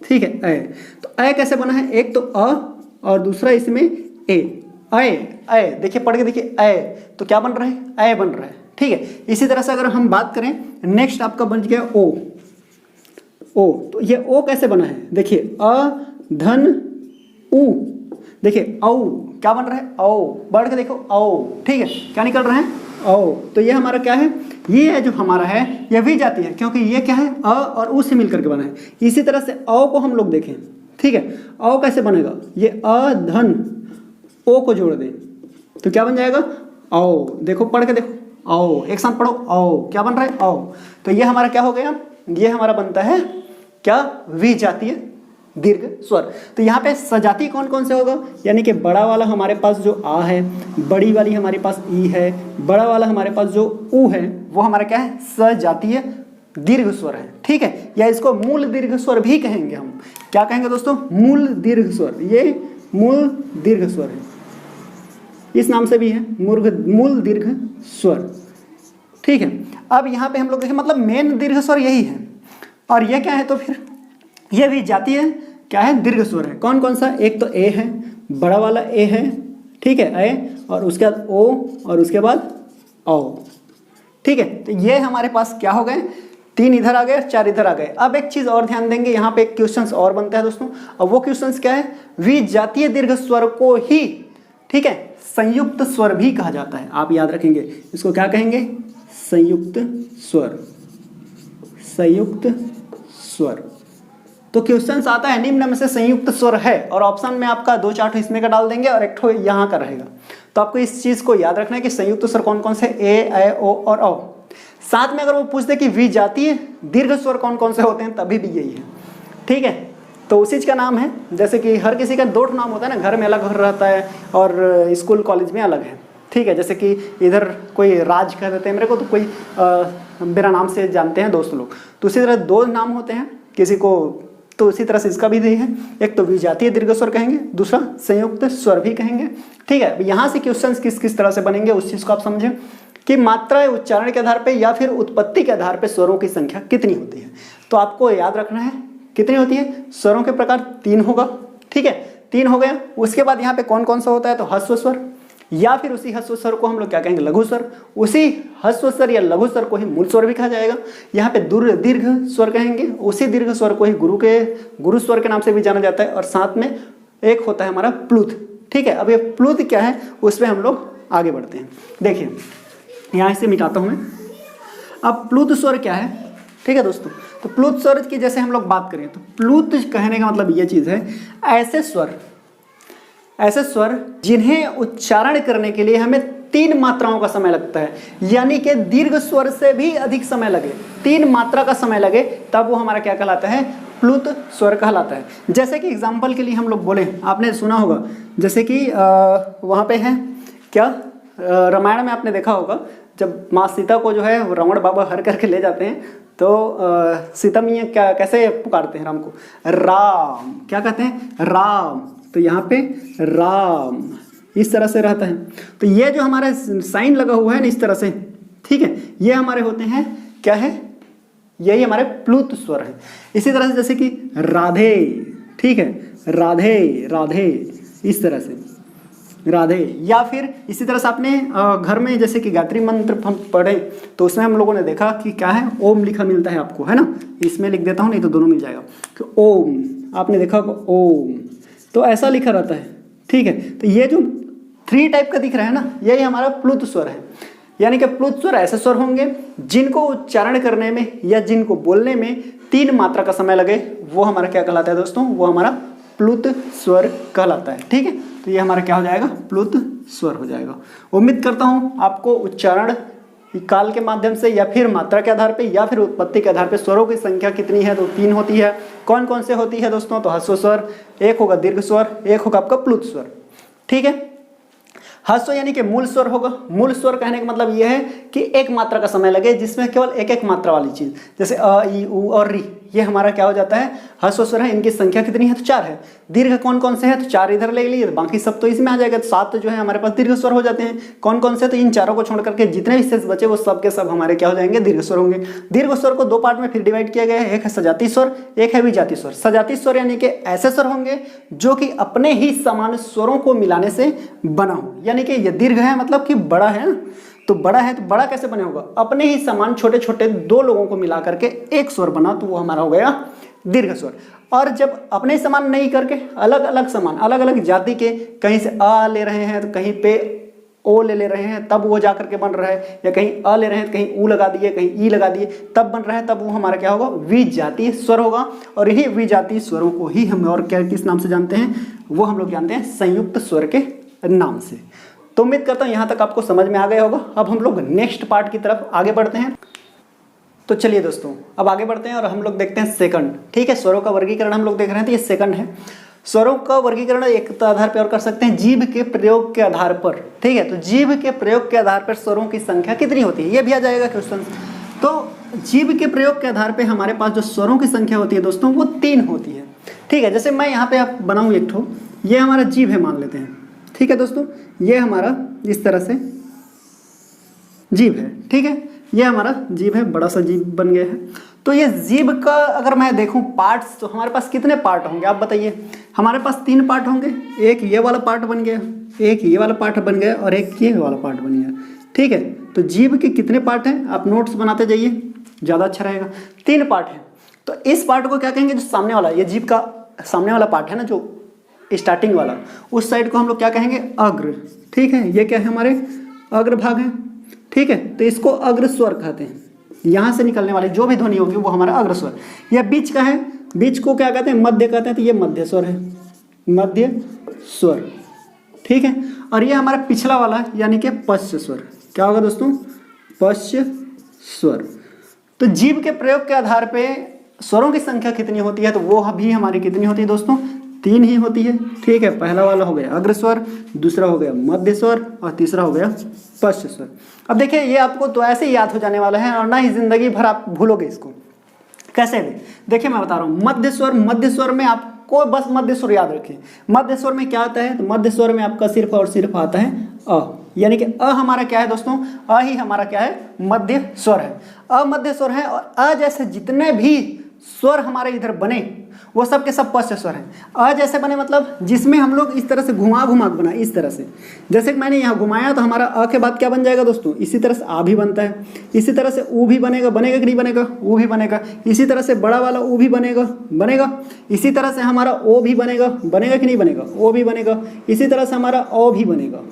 ठीक है, ए, तो ए कैसे बना है? एक तो अ और दूसरा इसमें ए, ए, देखिए पढ़ के देखिए ए, तो क्या बन रहा है? ए बन रहा है, ठीक है। इसी तरह से अगर हम बात करें, नेक्स्ट आपका बन गया ओ, तो ये ओ कैसे बना है? देखिए अ धन उ, देखिए औ क्या बन रहा है? औ, बढ़ के देखो औ, ठीक है, क्या निकल रहा है? औ। तो ये हमारा क्या है? ये है जो हमारा है ये भी जाती है, क्योंकि ये क्या है? अ और उ से मिलकर के बना है। इसी तरह से औ को हम लोग देखें, ठीक है, औ कैसे बनेगा? ये अ धन ओ को जोड़ दें तो क्या बन जाएगा? औ। देखो पढ़ के देखो, औ, एक साथ पढ़ो, औ, क्या बन रहा है? औ। तो ये हमारा क्या हो गया? ये हमारा बनता है क्या? विजातीय दीर्घ स्वर। तो यहाँ पे सजातीय कौन कौन से होगा? यानी कि बड़ा वाला हमारे पास जो आ है, बड़ी वाली हमारे पास ई है, बड़ा वाला हमारे पास जो ऊ है, वो हमारा क्या है? सजातीय दीर्घ स्वर है, ठीक है, या इसको मूल दीर्घ स्वर भी कहेंगे हम। क्या कहेंगे दोस्तों? मूल दीर्घ स्वर। ये मूल दीर्घ स्वर है, इस नाम से भी है मूल दीर्घ स्वर, ठीक है। अब यहाँ पे हम लोग देखें, मतलब मेन दीर्घ स्वर यही है। और ये क्या है? तो फिर ये भी जाती है क्या है? दीर्घ स्वर है। कौन कौन सा? एक तो ए है, बड़ा वाला ए है, ठीक है, ए, और उसके बाद ओ, और उसके बाद औ, ठीक है। तो ये हमारे पास क्या हो गए? 3 इधर आ गए, 4 इधर आ गए। अब एक चीज और ध्यान देंगे, यहाँ पे एक क्वेश्चन और बनता है दोस्तों। अब वो क्वेश्चन क्या है? विजातीय दीर्घ स्वर को ही, ठीक है, संयुक्त स्वर भी कहा जाता है। आप याद रखेंगे, इसको क्या कहेंगे? संयुक्त स्वर, संयुक्त स्वर। तो क्वेश्चन आता है निम्न में से संयुक्त स्वर है, और ऑप्शन में आपका 2-4 इसमें का डाल देंगे और एक ठो यहाँ का रहेगा। तो आपको इस चीज को याद रखना है कि संयुक्त स्वर कौन कौन से? ए, ओ और औ। साथ में अगर वो पूछते कि विजातीय दीर्घ स्वर कौन कौन से होते हैं तभी भी यही है, ठीक है। तो उसी चीज का नाम है, जैसे कि हर किसी का दो नाम होता है ना, घर में अलग रहता है और स्कूल कॉलेज में अलग है, ठीक है। जैसे कि इधर कोई राज कह देते हैं मेरे को, तो कोई मेरा नाम से जानते हैं दोस्त लोग, तो उसी तरह दो नाम होते हैं किसी को, तो उसी तरह से इसका भी यही है, एक तो विजातीय दीर्घ स्वर कहेंगे, दूसरा संयुक्त स्वर भी कहेंगे, ठीक है। यहाँ से क्वेश्चंस किस किस तरह से बनेंगे उस चीज़ को आप समझें कि मात्रा उच्चारण के आधार पे या फिर उत्पत्ति के आधार पे स्वरों की संख्या कितनी होती है। तो आपको याद रखना है कितनी होती है, स्वरों के प्रकार 3 होगा, ठीक है, 3 हो गया। उसके बाद यहाँ पे कौन कौन सा होता है, तो ह्रस्व स्वर या फिर उसी ह्रस्व स्वर को हम लोग क्या कहेंगे, लघु स्वर, उसी ह्रस्व स्वर या लघु स्वर को ही मूल स्वर भी कहा जाएगा। यहाँ पे दीर्घ स्वर कहेंगे, उसी दीर्घ स्वर को ही गुरु स्वर के नाम से भी जाना जाता है। और साथ में एक होता है हमारा प्लुत, ठीक है। अब ये प्लुत क्या है उसमें हम लोग आगे बढ़ते हैं। देखिए यहाँ से मिटाता हूँ मैं। अब प्लुत स्वर क्या है, ठीक है दोस्तों। तो प्लुत स्वर की जैसे हम लोग बात करें तो प्लुत कहने का मतलब ये चीज़ है, ऐसे स्वर जिन्हें उच्चारण करने के लिए हमें 3 मात्राओं का समय लगता है, यानी कि दीर्घ स्वर से भी अधिक समय लगे, 3 मात्रा का समय लगे, तब वो हमारा क्या कहलाता है, प्लुत स्वर कहलाता है। जैसे कि एग्जाम्पल के लिए हम लोग बोले, आपने सुना होगा जैसे कि वहाँ पे है क्या, रामायण में आपने देखा होगा जब माँ सीता को जो है रावण बाबा हर करके ले जाते हैं, तो सीता मैया क्या कैसे पुकारते हैं राम को, राम, क्या कहते हैं, राम। तो यहाँ पे राम इस तरह से रहता है। तो ये जो हमारा साइन लगा हुआ है ना इस तरह से, ठीक है, ये हमारे होते हैं क्या है, यही हमारे प्लुत स्वर है। इसी तरह से जैसे कि राधे, ठीक है, राधे राधे, इस तरह से राधे। या फिर इसी तरह से आपने घर में जैसे कि गायत्री मंत्र हम पढ़े तो उसमें हम लोगों ने देखा कि क्या है, ओम लिखा मिलता है आपको, है ना। इसमें लिख देता हूँ, नहीं तो दोनों मिल जाएगा। तो ओम आपने देखा ओम, तो ऐसा लिखा रहता है, ठीक है। तो ये जो 3 टाइप का दिख रहा है ना, यही हमारा प्लुत स्वर है। यानी कि प्लुत स्वर ऐसे स्वर होंगे जिनको उच्चारण करने में या जिनको बोलने में 3 मात्रा का समय लगे, वो हमारा क्या कहलाता है दोस्तों, वो हमारा प्लुत स्वर कहलाता है, ठीक है। तो ये हमारा क्या हो जाएगा, प्लुत स्वर हो जाएगा। उम्मीद करता हूँ आपको उच्चारण काल के माध्यम से या फिर मात्रा के आधार पे या फिर उत्पत्ति के आधार पे स्वरों की संख्या कितनी है, तो 3 होती है। कौन कौन से होती है दोस्तों, तो ह्रस्व स्वर, एक होगा दीर्घ स्वर, एक होगा आपका प्लुत स्वर, ठीक है। ह्रस्व यानी कि मूल स्वर होगा। मूल स्वर कहने का मतलब यह है कि एक मात्रा का समय लगे, जिसमें केवल एक मात्रा वाली चीज, जैसे अ, ई, उ और री, ये हमारा क्या हो जाता है, ह्रस्व स्वर है। इनकी संख्या कितनी है, तो 4 है। दीर्घ कौन कौन से हैं, तो 4 इधर ले लिए, बाकी सब तो इसमें आ जाएगा, तो 7 जो है हमारे पास दीर्घ स्वर हो जाते हैं। कौन कौन से, तो इन चारों को छोड़ करके जितने भी शेष बचे वो सब के सब हमारे क्या हो जाएंगे, दीर्घ स्वर होंगे। दीर्घ स्वर को 2 पार्ट में फिर डिवाइड किया गया है, एक है सजातीय स्वर, एक है विजातीय स्वर। सजातीय स्वर यानी कि ऐसे स्वर होंगे जो कि अपने ही समान स्वरों को मिलाने से बना हो, यानी कि ये दीर्घ है मतलब कि बड़ा है ना, तो बड़ा है, तो बड़ा कैसे बने होगा, अपने ही समान छोटे छोटे 2 लोगों को मिला करके एक स्वर बना, तो वो हमारा हो गया दीर्घ स्वर। और जब अपने समान नहीं करके अलग अलग समान, अलग अलग जाति के, कहीं से अ ले रहे हैं तो कहीं पे ओ ले रहे हैं, तब वो जा करके बन रहा है, या कहीं अ ले रहे हैं तो कहीं ऊ लगा दिए, कहीं ई लगा दिए, तब बन रहा है, तब वो हमारा क्या होगा, विजातीय स्वर होगा। और यही विजातीय स्वरों को ही हम और क्या किस नाम से जानते हैं, वो हम लोग जानते हैं संयुक्त स्वर के नाम से। तो उम्मीद करता हूँ यहाँ तक आपको समझ में आ गया होगा। अब हम लोग नेक्स्ट पार्ट की तरफ आगे बढ़ते हैं। तो चलिए दोस्तों अब आगे बढ़ते हैं और हम लोग देखते हैं सेकंड, ठीक है। स्वरों का वर्गीकरण हम लोग देख रहे हैं, तो ये सेकंड है। स्वरों का वर्गीकरण एक आधार पर और कर सकते हैं, जीभ के प्रयोग के आधार पर, ठीक है। तो जीभ के प्रयोग के आधार पर स्वरों की संख्या कितनी होती है, ये भी आ जाएगा क्वेश्चन। तो जीभ के प्रयोग के आधार पर हमारे पास जो स्वरों की संख्या होती है दोस्तों, वो 3 होती है, ठीक है। जैसे मैं यहाँ पे आप बनाऊँ एक ठो, ये हमारा जीभ है मान लेते हैं, ठीक है दोस्तों। ये हमारा इस तरह से जीभ है, ठीक है। ये हमारा जीभ है, बड़ा सा जीभ बन गया है। तो ये जीभ का अगर मैं देखूं पार्ट्स, तो हमारे पास कितने पार्ट होंगे आप बताइए। हमारे पास 3 पार्ट होंगे, एक ये वाला पार्ट बन गया, एक ये वाला पार्ट बन गया और एक ये वाला पार्ट बन गया, ठीक है। तो जीभ के कितने पार्ट हैं, आप नोट्स बनाते जाइए, ज़्यादा अच्छा रहेगा। 3 पार्ट है। तो इस पार्ट को क्या कहेंगे, जो सामने वाला, ये जीभ का सामने वाला पार्ट है ना, जो स्टार्टिंग वाला, उस साइड को हम लोग क्या कहेंगे, अग्र, ठीक है। ये क्या है, हमारे अग्र भाग है, ठीक है। तो इसको अग्र स्वर कहते हैं। यहाँ से निकलने वाली जो भी ध्वनि होगी वो हमारा अग्र स्वर। यह बीच का है, बीच को क्या कहते हैं, मध्य कहते हैं। तो ये मध्य स्वर है, मध्य स्वर, ठीक है। और ये हमारा पिछला वाला यानी कि पश्च स्वर, क्या होगा दोस्तों, पश्च स्वर। तो जीभ के प्रयोग के आधार पे स्वरों की संख्या कितनी होती है, तो वो भी हमारी कितनी होती है दोस्तों, 3 ही होती है। ठीक है, पहला वाला हो गया अग्र स्वर, दूसरा हो गया मध्य स्वर और तीसरा हो गया पश्च स्वर। अब देखिए ये आपको तो ऐसे ही याद हो जाने वाला है और ना ही जिंदगी भर आप भूलोगे इसको। कैसे भी देखिए मैं बता रहा हूँ, मध्य स्वर में आपको बस मध्य स्वर याद रखें। मध्य स्वर में क्या आता है, तो मध्य स्वर में आपका सिर्फ और सिर्फ आता है अ, यानी कि अ हमारा क्या है दोस्तों, अ ही हमारा क्या है, मध्य स्वर है। अ मध्य स्वर है और अ जैसे जितने भी स्वर हमारे इधर बने वो सब के सब पश्च स्वर हैं। अ जैसे बने मतलब जिसमें हम लोग इस तरह से घुमा घुमा के बना, इस तरह से जैसे कि मैंने यहाँ घुमाया तो हमारा अ के बाद क्या बन जाएगा दोस्तों, इसी तरह से आ भी बनता है, इसी तरह से ऊ भी बनेगा, बनेगा कि नहीं बनेगा, ऊ भी बनेगा, इसी तरह से बड़ा वाला ऊ भी बनेगा, बनेगा, इसी तरह से हमारा ओ भी बनेगा, बनेगा कि नहीं बनेगा, ओ भी बनेगा, इसी तरह से हमारा ओ भी बनेगा,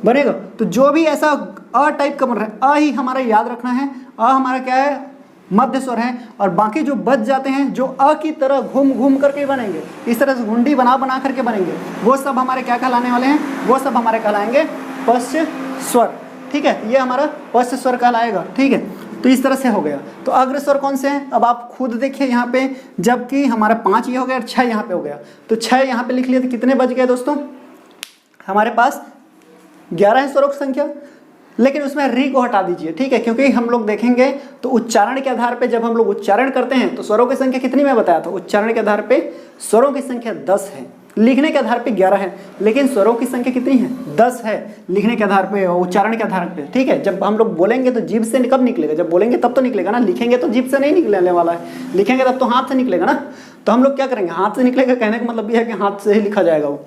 बनेगा। तो जो भी ऐसा अ टाइप का बन रहा है, अ ही हमारा याद रखना है। अ हमारा क्या है, मध्य स्वर है, और बाकी जो बच जाते हैं जो अ की तरह घूम घूम करके बनेंगे, इस तरह से घुंडी बना बना करके बनेंगे, वो सब हमारे क्या कहलाने वाले हैं, वो सब हमारे कहलाएंगे पश्च स्वर। ठीक है, ये हमारा पश्च स्वर कहलाएगा। ठीक है, तो इस तरह से हो गया। तो अग्र स्वर कौन से हैं, अब आप खुद देखिए यहाँ पे, जबकि हमारा 5 ये हो गया और 6 यहाँ पे हो गया, तो 6 यहाँ पे लिख लिए तो कितने बच गए दोस्तों, हमारे पास 11 है स्वरों की संख्या। लेकिन उसमें री को हटा दीजिए, ठीक है, क्योंकि हम लोग देखेंगे तो उच्चारण के आधार पे जब हम लोग उच्चारण करते हैं तो स्वरों की संख्या कितनी मैं बताया था, उच्चारण के आधार पे स्वरों की संख्या 10 है, लिखने के आधार पे 11 है, लेकिन स्वरों की संख्या कितनी है, 10 है लिखने के आधार पे, उच्चारण के आधार पे। ठीक है, जब हम लोग बोलेंगे तो जीभ से कब निकलेगा, जब बोलेंगे तब तो निकलेगा ना, लिखेंगे तो जीभ से नहीं निकलने वाला है, लिखेंगे तब तो हाथ से निकलेगा ना। तो हम लोग क्या करेंगे, हाथ से निकलेगा, कहने का मतलब यह है कि हाथ से ही लिखा जाएगा वो।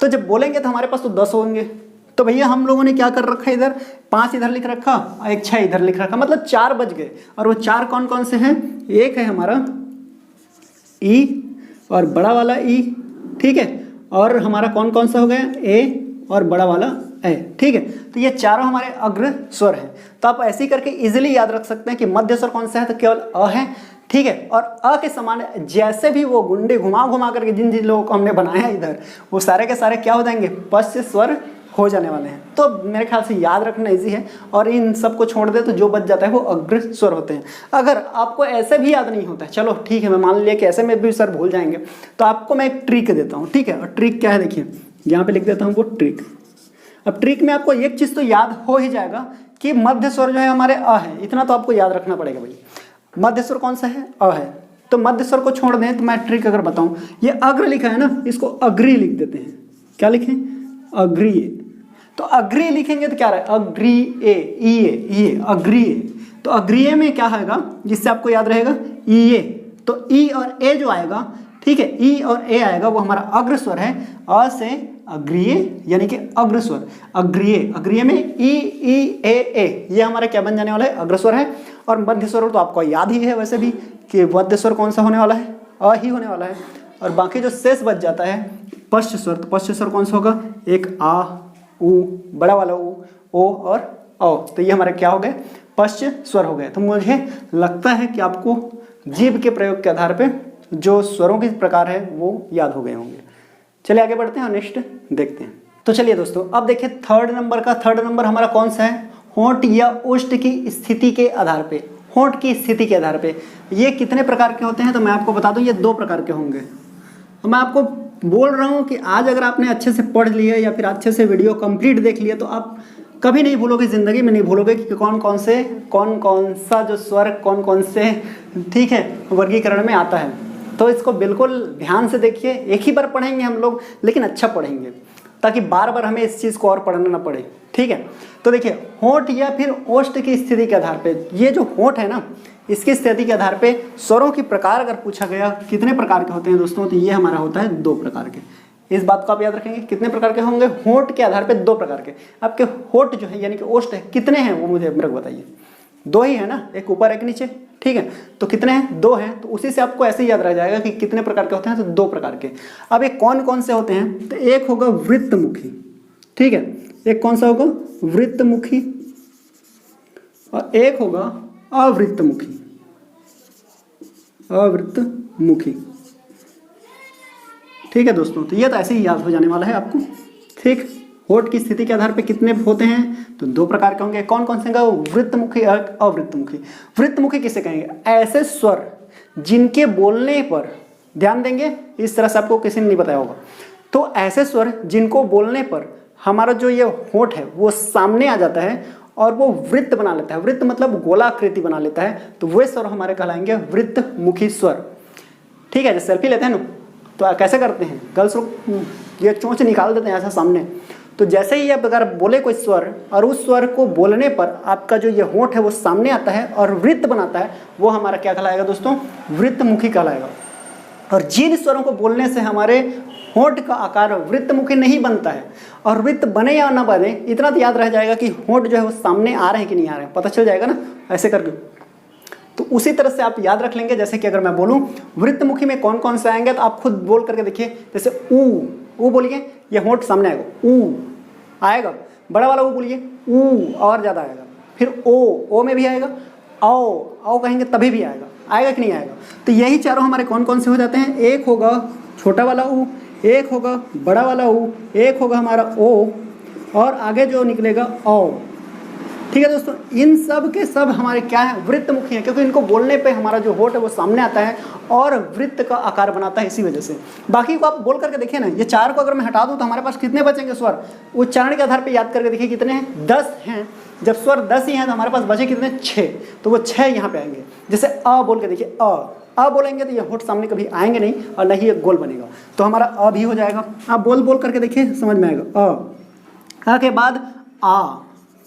तो जब बोलेंगे तो हमारे पास तो 10 होंगे, तो भैया हम लोगों ने क्या कर रखा है, इधर 5 इधर लिख रखा और एक 6 इधर लिख रखा, मतलब 4 बच गए। और वो 4 कौन कौन से हैं, एक है हमारा ई और बड़ा वाला ई, ठीक है, और हमारा कौन कौन सा हो गया, ए और बड़ा वाला ए। ठीक है, तो ये चारों हमारे अग्र स्वर हैं। तो आप ऐसे ही करके इजीली याद रख सकते हैं कि मध्य स्वर कौन सा है, तो केवल अ है। ठीक है, और अ के समान जैसे भी वो गुंडे घुमा घुमा करके जिन जिन लोगों को हमने बनाया इधर, वो सारे के सारे क्या हो जाएंगे, पश्च स्वर हो जाने वाले हैं। तो मेरे ख्याल से याद रखना इजी है, और इन सब को छोड़ दे तो जो बच जाता है वो अग्र स्वर होते हैं। अगर आपको ऐसे भी याद नहीं होता है, चलो ठीक है, मैं मान लिया कि ऐसे में भी सर भूल जाएंगे, तो आपको मैं एक ट्रिक देता हूँ। ठीक है, और ट्रिक क्या है देखिए, यहाँ पे लिख देता हूँ वो ट्रिक। अब ट्रिक में आपको एक चीज़ तो याद हो ही जाएगा कि मध्य स्वर जो है हमारे अ है, इतना तो आपको याद रखना पड़ेगा भाई। मध्य स्वर कौन सा है, अ है, तो मध्य स्वर को छोड़ दें तो मैं ट्रिक अगर बताऊँ, ये अग्र लिखा है ना, इसको अग्री लिख देते हैं। क्या लिखें, अग्री। तो अग्री लिखेंगे तो क्या रहा, अग्री ए, ई अग्रीय। तो अग्रीय में क्या आएगा जिससे आपको याद रहेगा, ई ए। तो ई और ए जो आएगा, ठीक है, ई और ए आएगा, वो हमारा अग्र स्वर है। अ से अग्रीय यानी कि अग्र स्वर, अग्रीय। अग्रीय में ई ए, ये हमारा क्या बन जाने वाला है, अग्र स्वर है। और मध्य स्वर तो आपको याद ही है वैसे भी कि मध्य स्वर कौन सा होने वाला है, अ ही होने वाला है। और बाकी जो शेष बच जाता है पश्च स्वर, तो पश्च स्वर कौन सा होगा, एक आ, ऊ, बड़ा वाला ऊ, ओ और औ। तो ये हमारे क्या हो गए, पश्च स्वर हो गए। तो मुझे लगता है कि आपको जीभ के प्रयोग के आधार पे जो स्वरों के प्रकार है वो याद हो गए होंगे। चलिए आगे बढ़ते हैं और नेक्स्ट देखते हैं। तो चलिए दोस्तों, अब देखिए थर्ड नंबर हमारा कौन सा है, होंठ या ओष्ठ की स्थिति के आधार पे। होंठ की स्थिति के आधार पे ये कितने प्रकार के होते हैं, तो मैं आपको बता दूं, ये 2 प्रकार के होंगे। तो मैं आपको बोल रहा हूँ कि आज अगर आपने अच्छे से पढ़ लिया या फिर अच्छे से वीडियो कंप्लीट देख लिया तो आप कभी नहीं भूलोगे, ज़िंदगी में नहीं भूलोगे कि कौन कौन सा जो स्वर कौन कौन से, ठीक है, वर्गीकरण में आता है। तो इसको बिल्कुल ध्यान से देखिए, एक ही बार पढ़ेंगे हम लोग, लेकिन अच्छा पढ़ेंगे ताकि बार बार हमें इस चीज़ को और पढ़ना ना पड़े। ठीक है, तो देखिए होंठ या फिर ओष्ठ की स्थिति के आधार पे, ये जो होंठ है ना, इसकी स्थिति के आधार पे स्वरों की प्रकार अगर पूछा गया कितने प्रकार के होते हैं दोस्तों, तो ये हमारा होता है 2 प्रकार के। इस बात को आप याद रखेंगे, कितने प्रकार के होंगे, होंठ के आधार पे 2 प्रकार के। आपके होंठ जो है यानी कि ओष्ठ है, कितने हैं वो मुझे मेरे को बताइए। 2 ही है ना, एक ऊपर एक नीचे। ठीक है, तो कितने हैं, 2 हैं। तो उसी से आपको ऐसे ही याद रह जाएगा कि कितने प्रकार के होते हैं, तो 2 प्रकार के। अब ये कौन कौन से होते हैं, तो एक होगा वृत्तमुखी, ठीक है, एक कौन सा होगा, वृत्तमुखी, और एक होगा अवृत्तमुखी, अवृत्तमुखी। ठीक है दोस्तों, तो ये तो ऐसे ही याद हो जाने वाला है आपको। ठीक, होठ की स्थिति के आधार पे कितने होते हैं? तो दो प्रकार के होंगे। कौन कौन से होंगे? वृत्तमुखी और अवृत्तमुखी। वृत्तमुखी किसे कहेंगे? ऐसे स्वर जिनके बोलने पर, ध्यान देंगे इस तरह से आपको किसी ने नहीं बताया होगा, तो ऐसे स्वर जिनको बोलने पर हमारा जो ये होठ है वो सामने आ जाता है और वो वृत्त बना लेता है। वृत्त मतलब गोलाकृति बना लेता है, तो वे स्वर हमारे कहलाएंगे वृत्तमुखी स्वर। ठीक है, जैसे सेल्फी लेते हैं ना, तो कैसे करते हैं गर्ल्स लोग? ये चोंच निकाल देते हैं ऐसा सामने। तो जैसे ही आप अगर बोले कोई स्वर और उस स्वर को बोलने पर आपका जो ये होंठ है वो सामने आता है और वृत्त बनाता है, वो हमारा क्या कहलाएगा दोस्तों? वृत्तमुखी कहलाएगा। और जिन स्वरों को बोलने से हमारे होंठ का आकार वृत्तमुखी नहीं बनता है, और वृत्त बने या ना बने इतना तो याद रह जाएगा कि होंठ जो है वो सामने आ रहे हैं कि नहीं आ रहे हैं, पता चल जाएगा ना ऐसे करके। तो उसी तरह से आप याद रख लेंगे। जैसे कि अगर मैं बोलूं वृत्तमुखी में कौन कौन से आएंगे, तो आप खुद बोल करके देखिए। जैसे ऊ बोलिए, ये होंठ सामने आएगा, ऊ आएगा। बड़ा वाला ऊ बोलिए, ऊ और ज़्यादा आएगा। फिर ओ में भी आएगा, आओ कहेंगे तभी भी आएगा कि नहीं आएगा? तो यही चारों हमारे कौन कौन से हो जाते हैं? एक होगा छोटा वाला ऊ, एक होगा बड़ा वाला ऊ, एक होगा हमारा ओ, और आगे जो निकलेगा औ। ठीक है दोस्तों, इन सब के सब हमारे क्या है? वृत्तमुखी हैं, क्योंकि इनको बोलने पे हमारा जो होठ है वो सामने आता है और वृत्त का आकार बनाता है, इसी वजह से। बाकी को आप बोल करके देखिए ना, ये चार को अगर मैं हटा दूं तो हमारे पास कितने बचेंगे स्वर? उच्चारण के आधार पे याद करके देखिए कितने हैं? 10 हैं। जब स्वर 10 ही हैं तो हमारे पास बचे कितने? 6। तो वो 6 यहाँ पे आएंगे। जैसे अ बोल के देखिए, अ बोलेंगे तो ये होठ सामने कभी आएंगे नहीं और न ही ये गोल बनेगा, तो हमारा अ भी हो जाएगा। आप बोल करके देखिए, समझ में आएगा। अ के बाद आ,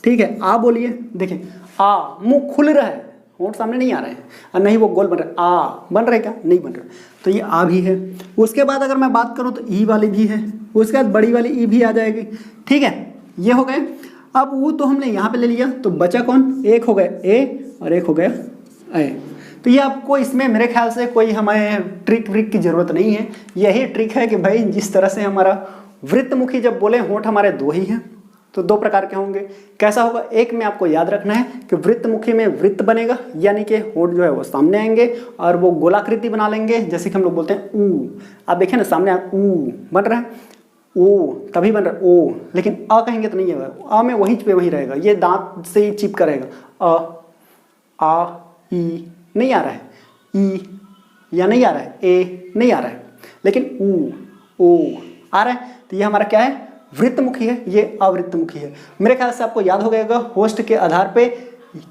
ठीक है, आ बोलिए, देखिए आ, मुंह खुल रहा है, होंठ सामने नहीं आ रहे हैं और नहीं वो गोल बन रहा है। आ बन रहा है क्या? नहीं बन रहा, तो ये आ भी है। उसके बाद अगर मैं बात करूं तो ई वाली भी है, उसके बाद बड़ी वाली ई भी आ जाएगी। ठीक है, ये हो गए। अब वो तो हमने यहाँ पे ले लिया, तो बचा कौन? एक हो गया ए और एक हो गया ए। तो ये आपको इसमें मेरे ख्याल से कोई हमें ट्रिक व्रिक की जरूरत नहीं है। यही ट्रिक है कि भाई जिस तरह से हमारा वृत्तमुखी जब बोले होंठ हमारे दो ही हैं, तो दो प्रकार के होंगे। कैसा होगा? एक में आपको याद रखना है कि वृत्तमुखी में वृत्त बनेगा, यानी कि होंठ जो है वो सामने आएंगे और वो गोलाकृति बना लेंगे, जैसे कि हम लोग बोलते हैं ऊ। आप देखिए ना, सामने ऊ बन रहा है, ओ तभी बन रहा है ओ, लेकिन अ कहेंगे तो नहीं है, अ में वहीं पे वहीं रहेगा, ये दांत से ही चिपका रहेगा। आ ई नहीं आ रहा है, ई या नहीं आ रहा है, ए नहीं आ रहा है, लेकिन ऊ ओ आ रहा है। तो ये हमारा क्या है? वृत्तमुखी है, ये अवृत्तमुखी है। मेरे ख्याल से आपको याद हो गएगा होस्ट के आधार पे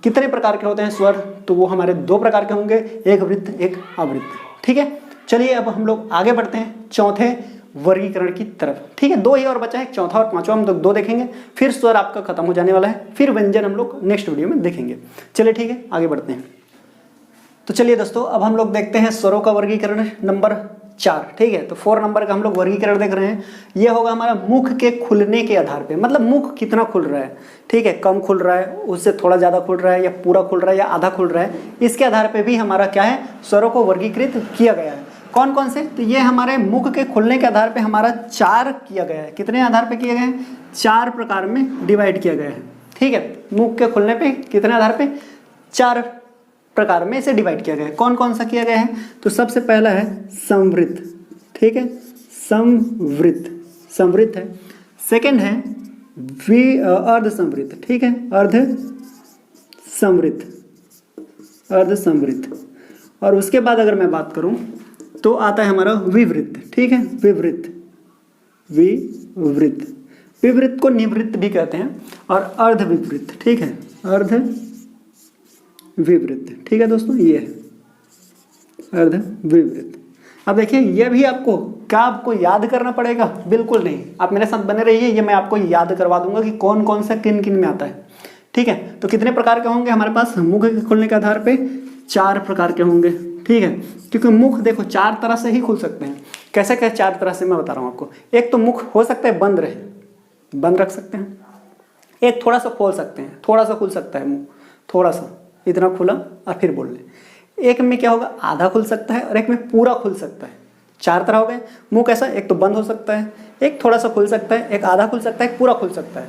कितने प्रकार के होते हैं स्वर, तो वो हमारे दो प्रकार के होंगे, एक वृत्त एक अवृत्त। ठीक है, चलिए अब हम लोग आगे बढ़ते हैं चौथे वर्गीकरण की तरफ। ठीक है, दो ही और बचा है, चौथा और पांचवा हम लोग दो देखेंगे, फिर स्वर आपका खत्म हो जाने वाला है, फिर व्यंजन हम लोग नेक्स्ट वीडियो में देखेंगे। चलिए ठीक है, आगे बढ़ते हैं। तो चलिए दोस्तों, अब हम लोग देखते हैं स्वरों का वर्गीकरण नंबर 4। ठीक है, तो 4 नंबर का हम लोग वर्गीकरण देख रहे हैं। ये होगा हमारा मुख के खुलने के आधार पे, मतलब मुख कितना खुल रहा है। ठीक है, कम खुल रहा है, उससे थोड़ा ज़्यादा खुल रहा है, या पूरा खुल रहा है, या आधा खुल रहा है, इसके आधार पे भी हमारा क्या है? स्वरों को वर्गीकृत किया गया है। कौन कौन से? तो ये हमारे मुख के खुलने के आधार पे हमारा 4 किया गया है। कितने आधार पे किए गए हैं? 4 प्रकार में डिवाइड किया गया है। ठीक है, मुख के खुलने पे कितने आधार पे? 4 प्रकार में इसे डिवाइड किया गया है। कौन कौन सा किया गया है? तो सबसे पहला है संवृत्त। ठीक है, संवृत्त है। सेकंड है अर्ध संवृत्त। ठीक है, अर्ध संवृत्त। और उसके बाद अगर मैं बात करूं तो आता है हमारा विवृत्त। ठीक है, विवृत्त को निवृत्त भी कहते हैं, और अर्ध विवृत्त। ठीक है, अर्ध विवृत्त। ठीक है दोस्तों, ये है अर्ध विवृत्त। अब देखिए, ये भी आपको याद करना पड़ेगा? बिल्कुल नहीं, आप मेरे साथ बने रहिए, ये मैं आपको याद करवा दूंगा कि कौन कौन सा किन किन में आता है। ठीक है, तो कितने प्रकार के होंगे हमारे पास? मुख के खुलने के आधार पे 4 प्रकार के होंगे। ठीक है, क्योंकि मुख देखो 4 तरह से ही खुल सकते हैं। कैसे 4 तरह से मैं बता रहा हूँ आपको। एक तो मुख हो सकता है बंद रहे, बंद रख सकते हैं। एक थोड़ा सा खोल सकते हैं, थोड़ा सा खुल सकता है मुंह, थोड़ा सा इतना खुला और फिर बोल ले। एक में क्या होगा? आधा खुल सकता है, और एक में पूरा खुल सकता है। 4 तरह हो गए मुंह। कैसा? एक तो बंद हो सकता है, एक थोड़ा सा खुल सकता है, एक आधा खुल सकता है, एक पूरा खुल सकता है।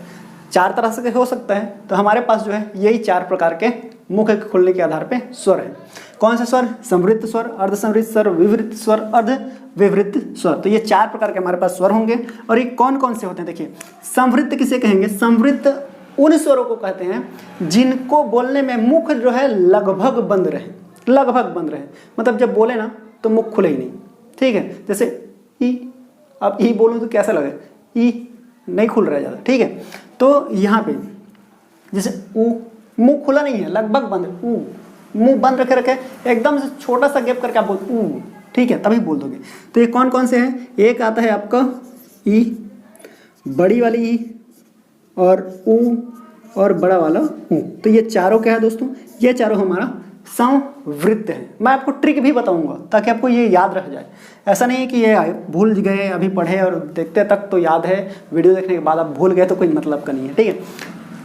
चार तरह से हो सकता है। तो हमारे पास जो है यही चार प्रकार के मुख के खुलने के आधार पे स्वर है। कौन सा स्वर? संवृत्त स्वर, अर्धसंवृत्त स्वर, विवृत्त स्वर, अर्धविवृत्त स्वर। तो ये चार प्रकार के हमारे पास स्वर होंगे। और ये कौन कौन से होते हैं? देखिए, संवृत्त किसे कहेंगे? संवृत्त उन स्वरों को कहते हैं जिनको बोलने में मुख जो है लगभग बंद रहे, लगभग बंद रहे, मतलब जब बोले ना तो मुख खुले ही नहीं। ठीक है, जैसे ई, अब ई बोलूँ तो कैसा लगे? ई नहीं खुल रहा है ज़्यादा। ठीक है, तो यहाँ पे जैसे ऊ, मुंह खुला नहीं है, लगभग बंद है। ऊ, मुंह बंद रखे रखे एकदम से छोटा सा गैप करके आप बोल ऊ, ठीक है, तभी बोल दोगे। तो ये कौन कौन से हैं? एक आता है आपका ई, बड़ी वाली ई, और ऊ, और बड़ा वाला ऊ। तो ये चारों क्या है दोस्तों? ये चारों हमारा संवृत्त है। मैं आपको ट्रिक भी बताऊंगा ताकि आपको ये याद रह जाए। ऐसा नहीं है कि ये भूल गए, अभी पढ़े और देखते तक तो याद है, वीडियो देखने के बाद आप भूल गए तो कोई मतलब का नहीं है। ठीक है,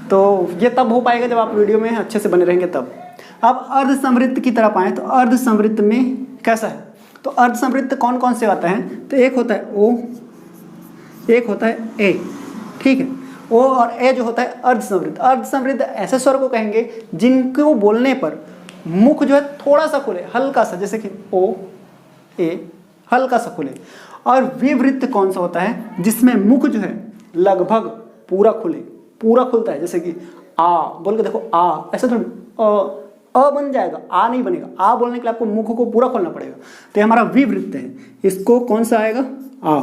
तो ये तब हो पाएगा जब आप वीडियो में अच्छे से बने रहेंगे तब। अब अर्धसंवृत्त की तरफ आए तो अर्धसंवृत्त में कैसा है? तो अर्धसंवृत्त कौन कौन से आता है? तो एक होता है ओ, एक होता है ए। ठीक है, ओ और ए जो होता है अर्धसंवृत्त। अर्धसंवृत्त ऐसे स्वर को कहेंगे जिनको बोलने पर मुख जो है थोड़ा सा खुले, हल्का सा, जैसे कि ओ, ए, हल्का सा खुले। और विवृत्त कौन सा होता है? जिसमें मुख जो है लगभग पूरा खुले, पूरा खुलता है। जैसे कि आ बोल के देखो, आ ऐसा थोड़ा अ बन जाएगा, आ नहीं बनेगा। आ बोलने के लिए आपको मुख को पूरा खोलना पड़ेगा। तो ये हमारा विवृत्त है। इसको कौन सा आएगा? आ।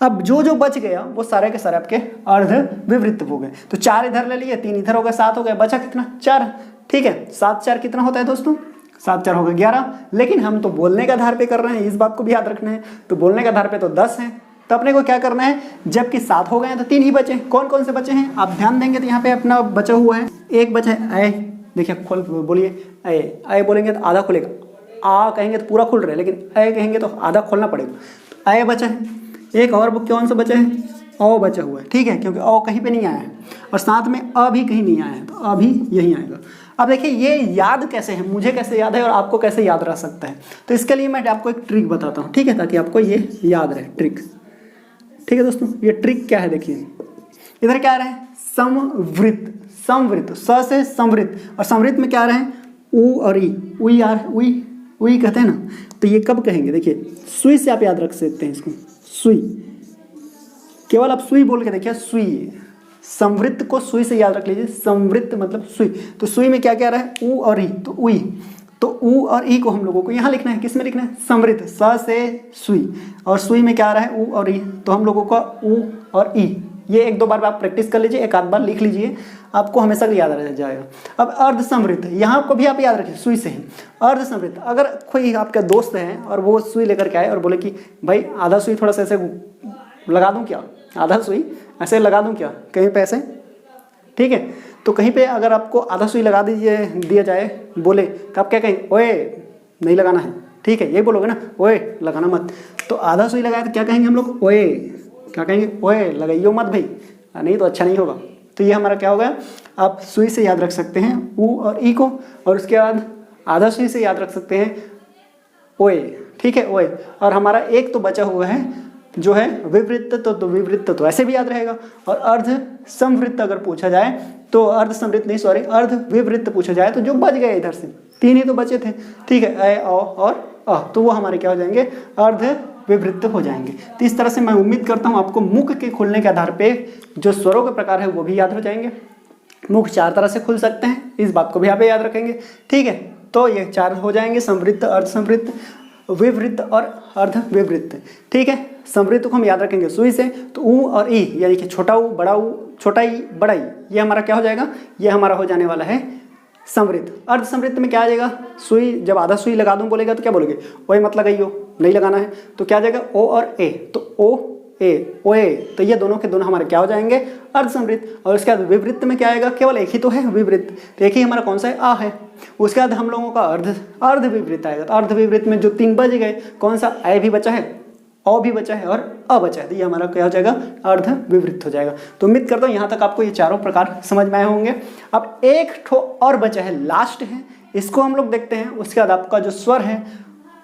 अब जो जो बच गया वो सारे के सारे आपके अर्ध विवृत्त हो गए। तो चार इधर ले लिए, तीन इधर हो गए, सात हो गए, बचा कितना? चार। ठीक है, 7 4 कितना होता है दोस्तों? 7 4 हो गए 11। लेकिन हम तो बोलने के आधार पे कर रहे हैं, इस बात को भी याद रखना है। तो बोलने के आधार पे तो 10 है। तो अपने को क्या करना है? जबकि 7 हो गए हैं तो 3 ही बचे। कौन कौन से बचे हैं आप ध्यान देंगे तो यहाँ पे अपना बचा हुआ है, एक बचा है ए। देखिए, खोल बोलिए ए। ए बोलेंगे तो आधा खुलेगा, आ कहेंगे तो पूरा खुल रहा है, लेकिन ए कहेंगे तो आधा खोलना पड़ेगा। तो ए बचा है। एक और कौन सा बचा है? ओ बचा हुआ है। ठीक है, क्योंकि ओ कहीं पे नहीं आया है और साथ में अ भी कहीं नहीं आया है, तो अ भी यहीं आएगा। अब देखिए ये याद कैसे है, मुझे कैसे याद है और आपको कैसे याद रह सकता है। तो इसके लिए मैं आपको एक ट्रिक बताता हूँ, ठीक है, ताकि आपको ये याद रहे ट्रिक। ठीक है दोस्तों, ये ट्रिक क्या है? देखिए इधर क्या आ रहा है? समवृत्त। समवृत्त, स से समवृत्त, और समवृत्त में क्या आ रहा है? ऊ और ई। उई आ रहा है, उई, उई कहते हैं ना। तो ये कब कहेंगे? देखिए सुई से आप याद रख सकते हैं इसको, सुई। केवल आप सुई बोल के देखिए, सुई। संवृत्त को सुई से याद रख लीजिए, संवृत्त मतलब सुई। तो सुई में क्या क्या रहा है? ऊ और ई, तो उई। तो ऊ और ई को हम लोगों को यहाँ लिखना है, किस में लिखना है? समवृत्त, स से सुई। और सुई में क्या आ रहा है? ऊ और ई, तो हम लोगों का ऊ और ई। ये एक दो बार आप प्रैक्टिस कर लीजिए, एक आध बार लिख लीजिए, आपको हमेशा याद रह जाएगा। अब अर्धसंवृत्त, यहाँ को भी आप याद रखिए, सुई से ही। अर्धसंवृत्त, अगर कोई आपका दोस्त है और वो सुई लेकर के आए और बोले कि भाई आधा सुई थोड़ा सा ऐसे लगा दूं क्या? आधा सुई ऐसे लगा दूं क्या कहीं पे ऐसे? ठीक है, तो कहीं पे अगर आपको आधा सुई लगा दिया जाए, बोले तो आप क्या कहेंगे? ओए नहीं लगाना है। ठीक है, ये बोलोगे ना, ओए लगाना मत। तो आधा सुई लगाए तो क्या कहेंगे हम लोग? ओए। क्या कहेंगे? ओए लगाइयो मत भाई, नहीं तो अच्छा नहीं होगा। तो ये हमारा क्या होगा? आप सुई से याद रख सकते हैं ऊ और ई को, और उसके बाद आधा सुई से याद रख सकते हैं ओए। ठीक है, ओए। और हमारा एक तो बचा हुआ है जो है विवृत्त, तो विवृत्त तो ऐसे भी याद रहेगा। और अर्ध संवृत्त अगर पूछा जाए तो अर्ध संवृत्त नहीं, सॉरी, अर्ध विवृत्त पूछा जाए तो जो बच गए इधर से 3 ही तो बचे थे। ठीक है, ए, ओ और अ, तो वो हमारे क्या हो जाएंगे? अर्ध विवृत्त हो जाएंगे। तो इस तरह से मैं उम्मीद करता हूँ आपको मुख के खुलने के आधार पे जो स्वरों के प्रकार है वो भी याद हो जाएंगे। मुख 4 तरह से खुल सकते हैं, इस बात को भी आप याद रखेंगे। ठीक है, तो ये 4 हो जाएंगे, संवृत्त, अर्धसंवृत्त, विवृत्त और अर्ध विवृत्त। ठीक है, संवृत्त को हम याद रखेंगे सुई से, तो ऊ और ई, यानी कि छोटा ऊ, बड़ा ऊ, छोटा ई, बड़ा ई, ये हमारा क्या हो जाएगा? ये हमारा हो जाने वाला है संवृत्त। अर्धसंवृत्त में क्या आ जाएगा? सुई, जब आधा सुई लगा दूं बोलेगा तो क्या बोलोगे? ओए मत लगाइयो, नहीं लगाना है। तो क्या आ जाएगा? ओ और ए, तो ओ ए, ओए। तो ये दोनों के दोनों हमारे क्या हो जाएंगे? अर्धसंवृत्त। और उसके बाद विवृत्त में क्या आएगा? केवल एक ही तो है विवृत्त, तो एक ही हमारा कौन सा है? आ है। उसके बाद हम लोगों का अर्ध विवृत्त आएगा। तो अर्ध विवृत्त में जो 3 बच गए, कौन सा? ए भी बचा है, ओ भी बचा है और अ बचा है, तो ये हमारा क्या हो जाएगा? अर्ध विवृत्त हो जाएगा। तो उम्मीद करता हूँ यहाँ तक आपको ये चारों प्रकार समझ में आए होंगे। अब एक ठो और बचा है, लास्ट है, इसको हम लोग देखते हैं। उसके बाद आपका जो स्वर है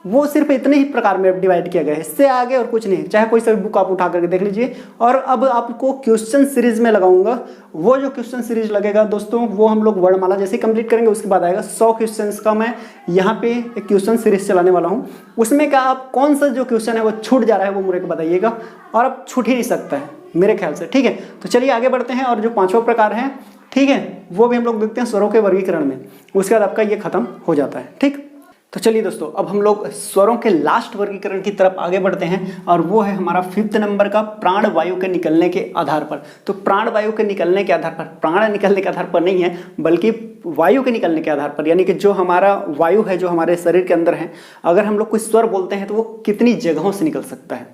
वो सिर्फ इतने ही प्रकार में डिवाइड किया गया है, इससे आगे और कुछ नहीं। चाहे कोई सा भी बुक आप उठा करके देख लीजिए। और अब आपको क्वेश्चन सीरीज में लगाऊंगा, वो जो क्वेश्चन सीरीज लगेगा दोस्तों वो हम लोग वर्णमाला जैसे कंप्लीट करेंगे उसके बाद आएगा 100 क्वेश्चन का मैं यहाँ पे एक क्वेश्चन सीरीज चलाने वाला हूँ। उसमें क्या आप कौन सा जो क्वेश्चन है वो छूट जा रहा है वो मुझे बताइएगा, और अब छूट ही नहीं सकता है मेरे ख्याल से, ठीक है। तो चलिए आगे बढ़ते हैं, और जो 5वां प्रकार है, ठीक है, वो भी हम लोग देखते हैं स्वरों के वर्गीकरण में। उसके बाद आपका ये खत्म हो जाता है, ठीक। तो चलिए दोस्तों, अब हम लोग स्वरों के लास्ट वर्गीकरण की तरफ आगे बढ़ते हैं, और वो है हमारा 5th नंबर का प्राण वायु के निकलने के आधार पर। तो प्राण वायु के निकलने के आधार पर, प्राण निकलने के आधार पर नहीं है बल्कि वायु के निकलने के आधार पर, यानी कि जो हमारा वायु है जो हमारे शरीर के अंदर है, अगर हम लोग कोई स्वर बोलते हैं तो वो कितनी जगहों से निकल सकता है,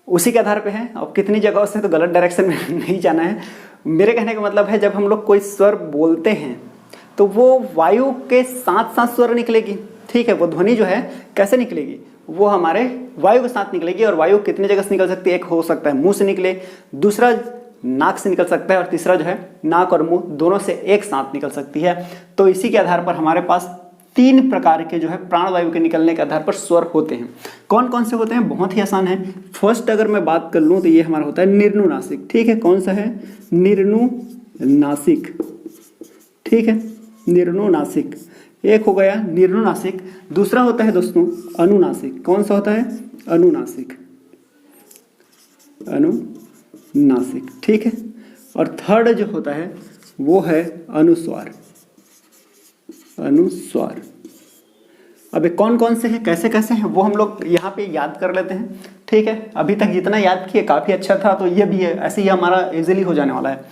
उसी के आधार पे है। अब कितनी जगहों से तो गलत डायरेक्शन में नहीं जाना है। मेरे कहने का मतलब है जब हम लोग कोई स्वर बोलते हैं तो वो वायु के साथ साथ स्वर निकलेगी, ठीक है। वो ध्वनि जो है कैसे निकलेगी, वो हमारे वायु के साथ निकलेगी। और वायु कितनी जगह से निकल सकती है, एक हो सकता है मुंह से निकले, दूसरा नाक से निकल सकता है, और तीसरा जो है नाक और मुंह दोनों से एक साथ निकल सकती है। तो इसी के आधार पर हमारे पास 3 प्रकार के जो है प्राण वायु के निकलने के आधार पर स्वर होते हैं। कौन कौन से होते हैं, बहुत ही आसान है। फर्स्ट अगर मैं बात कर लूँ तो ये हमारा होता है निर्नुनासिक, ठीक है। कौन सा है, निर्नुनासिक, ठीक है, निर्नुनासिक एक हो गया निर्नुनासिक। दूसरा होता है दोस्तों अनुनासिक। कौन सा होता है, अनुनासिक, अनुनासिक, ठीक है। और थर्ड जो होता है वो है अनुस्वार, अनुस्वार। अब कौन कौन से हैं, कैसे कैसे हैं, वो हम लोग यहाँ पे याद कर लेते हैं, ठीक है। अभी तक जितना याद किए काफ़ी अच्छा था, तो ये भी है ऐसे ही हमारा इजीली हो जाने वाला है।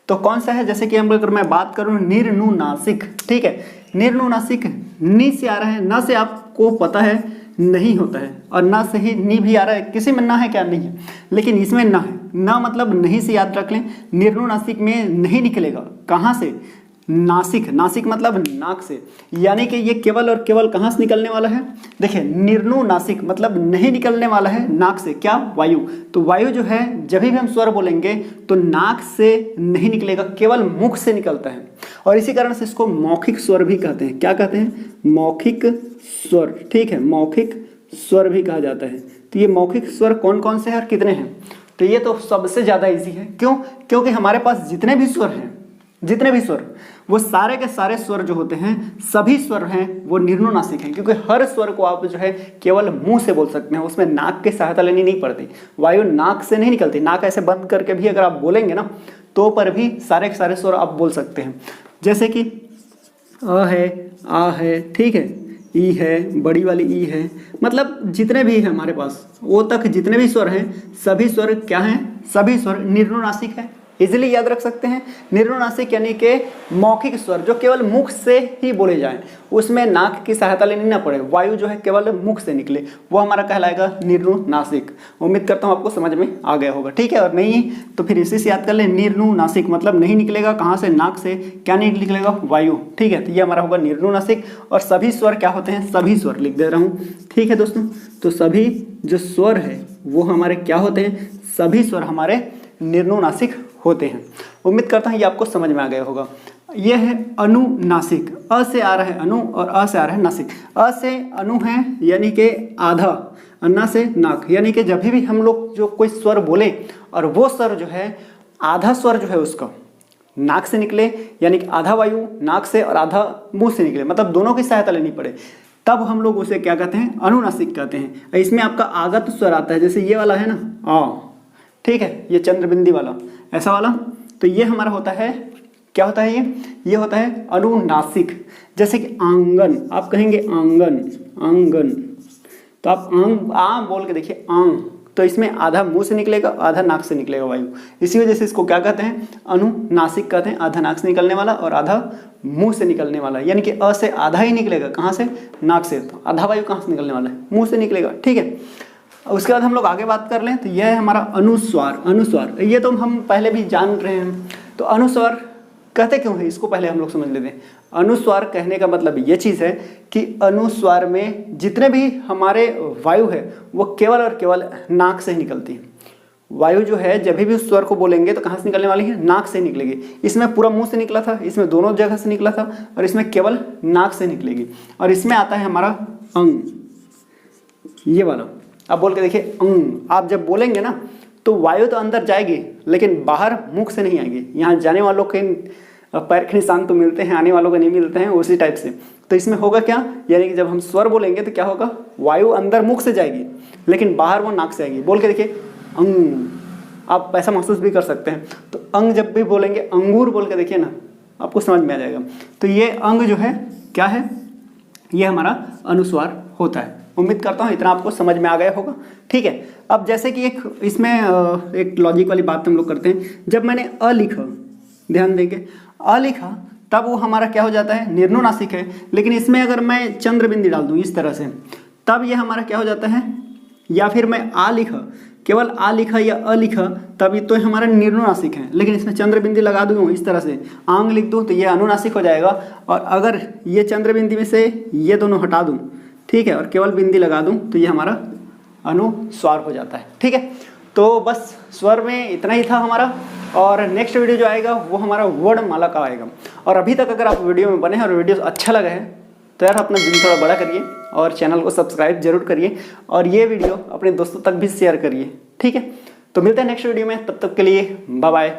तो कौन सा है, जैसे कि हम अगर मैं बात करूँ निर्नुनासिक, ठीक है। निर्नुनासिक नी से आ रहा है, ना से आपको पता है नहीं होता है, और ना से ही नी भी आ रहा है। किसी में ना है क्या, नहीं है, लेकिन इसमें ना है। ना मतलब नहीं से याद रख लें, निर्नुनासिक में नहीं निकलेगा। कहाँ से, नासिक, नासिक मतलब नाक से, यानी कि ये केवल और केवल कहाँ से निकलने वाला है, देखिए निर्नुनासिक मतलब नहीं निकलने वाला है नाक से, क्या, वायु। तो वायु जो है जब भी हम स्वर बोलेंगे तो नाक से नहीं निकलेगा, केवल मुख से निकलता है। और इसी कारण से इसको मौखिक स्वर भी कहते हैं। क्या कहते हैं, मौखिक स्वर, ठीक है, मौखिक स्वर भी कहा जाता है। तो ये मौखिक स्वर कौन कौन से हैं और कितने हैं, तो ये तो सबसे ज़्यादा ईजी है। क्यों, क्योंकि हमारे पास जितने भी स्वर हैं, जितने भी स्वर, वो सारे के सारे स्वर जो होते हैं, सभी स्वर हैं वो निर्नुनासिक हैं। क्योंकि हर स्वर को आप जो है केवल मुंह से बोल सकते हैं, उसमें नाक की सहायता लेनी नहीं पड़ती। वायु नाक से नहीं निकलती, नाक ऐसे बंद करके भी अगर आप बोलेंगे ना तो पर भी सारे के सारे स्वर आप बोल सकते हैं। जैसे कि अ है, आ है, ठीक है, ई है, बड़ी वाली ई है, मतलब जितने भी हैं हमारे पास वो तक जितने भी स्वर हैं, सभी स्वर क्या हैं, सभी स्वर निर्नुनासिक है। इजीली याद रख सकते हैं। निर्नुनासिक यानी कि मौखिक स्वर जो केवल मुख से ही बोले जाएं, उसमें नाक की सहायता लेनी ना पड़े, वायु जो है केवल मुख से निकले, वो हमारा कहलाएगा निर्नुनासिक। उम्मीद करता हूँ आपको समझ में आ गया होगा, ठीक है। और नहीं तो फिर इसी से याद कर लें, निर्नुनासिक मतलब नहीं निकलेगा कहाँ से, नाक से, क्या नहीं निकलेगा, वायु, ठीक है। तो ये हमारा होगा निर्नुनासिक। और सभी स्वर क्या होते हैं, सभी स्वर लिख दे रहा हूँ, ठीक है दोस्तों। तो सभी जो स्वर है वो हमारे क्या होते हैं, सभी स्वर हमारे निर्नुनासिक होते हैं। उम्मीद करता हूँ ये आपको समझ में आ गया होगा। ये है अनुनासिक, अ से आ रहा है अनु और अ से आ रहा है नासिक। अ से अनु है यानी कि आधा, अन्ना से नाक, यानी कि जब भी हम लोग जो कोई स्वर बोले और वो स्वर जो है आधा स्वर जो है उसका नाक से निकले, यानी कि आधा वायु नाक से और आधा मुंह से निकले, मतलब दोनों की सहायता लेनी पड़े, तब हम लोग उसे क्या कहते हैं, अनुनासिक कहते हैं। इसमें आपका आगत स्वर आता है, जैसे ये वाला है ना आ, ठीक है, ये चंद्रबिंदी वाला, ऐसा वाला, तो ये हमारा होता है, क्या होता है ये होता है अनुनासिक। जैसे कि आंगन, आप कहेंगे आंगन, आंगन, तो आप आंग आ बोल के देखिए आंग, तो इसमें आधा मुंह से निकलेगा, आधा नाक से निकलेगा वायु। इसी वजह से इसको क्या कहते हैं, अनुनासिक कहते हैं। आधा नाक से निकलने वाला और आधा मुंह से निकलने वाला, यानी कि अ से आधा ही निकलेगा, कहाँ से, नाक से, तो आधा वायु कहाँ से निकलने वाला है, मुंह से निकलेगा, ठीक है। उसके बाद हम लोग आगे बात कर लें तो यह है हमारा अनुस्वार। अनुस्वार ये तो हम पहले भी जान रहे हैं, तो अनुस्वार कहते क्यों है, इसको पहले हम लोग समझ लेते हैं। अनुस्वार कहने का मतलब ये चीज़ है कि अनुस्वार में जितने भी हमारे वायु है वो केवल और केवल नाक से ही निकलती है। वायु जो है जब भी उस स्वर को बोलेंगे तो कहाँ से निकलने वाली है, नाक से निकलेगी। इसमें पूरा मुंह से निकला था, इसमें दोनों जगह से निकला था, और इसमें केवल नाक से निकलेगी। और इसमें आता है हमारा अंग, ये वाला। अब बोल के देखिए अंग। आप जब बोलेंगे ना तो वायु तो अंदर जाएगी लेकिन बाहर मुख से नहीं आएगी। यहाँ जाने वालों के पैर के निशान तो मिलते हैं, आने वालों को नहीं मिलते हैं, उसी टाइप से। तो इसमें होगा क्या, यानी कि जब हम स्वर बोलेंगे तो क्या होगा, वायु अंदर मुख से जाएगी लेकिन बाहर वो नाक से आएगी। बोल के देखिए अंग। आप ऐसा महसूस भी कर सकते हैं। तो अंग जब भी बोलेंगे, अंगूर बोल के देखिए ना, आपको समझ में आ जाएगा। तो ये अंग जो है क्या है, ये हमारा अनुस्वार होता है। उम्मीद करता हूँ इतना आपको समझ में आ गया होगा। ठीक है, अब जैसे कि एक इसमें एक लॉजिक वाली बात हम लोग करते हैं। जब मैंने अ लिखा, ध्यान देंगे, अ लिखा, तब वो हमारा क्या हो जाता है, निर्नुनासिक है। लेकिन इसमें अगर मैं चंद्र बिंदी डाल दूँ इस तरह से, तब ये हमारा क्या हो जाता है, या फिर मैं आ लिखा, केवल आ लिखा या अ लिखा, तब ये तो हमारा निर्नुनासिक है। लेकिन इसमें चंद्र बिंदी लगा दूँ इस तरह से, आंग लिख दूँ, तो ये अनुनासिक हो जाएगा। और अगर ये चंद्र बिंदी में से ये दोनों हटा दूँ, ठीक है, और केवल बिंदी लगा दूँ, तो ये हमारा अनुस्वार हो जाता है। ठीक है, तो बस स्वर में इतना ही था हमारा। और नेक्स्ट वीडियो जो आएगा वो हमारा वर्णमाला का आएगा। और अभी तक अगर आप वीडियो में बने हैं और वीडियो अच्छा लगा है तो यार अपना दिल थोड़ा बड़ा करिए और चैनल को सब्सक्राइब जरूर करिए और ये वीडियो अपने दोस्तों तक भी शेयर करिए। ठीक है, तो मिलते हैं नेक्स्ट वीडियो में, तब तक के लिए बाय बाय,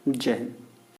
जय हिंद।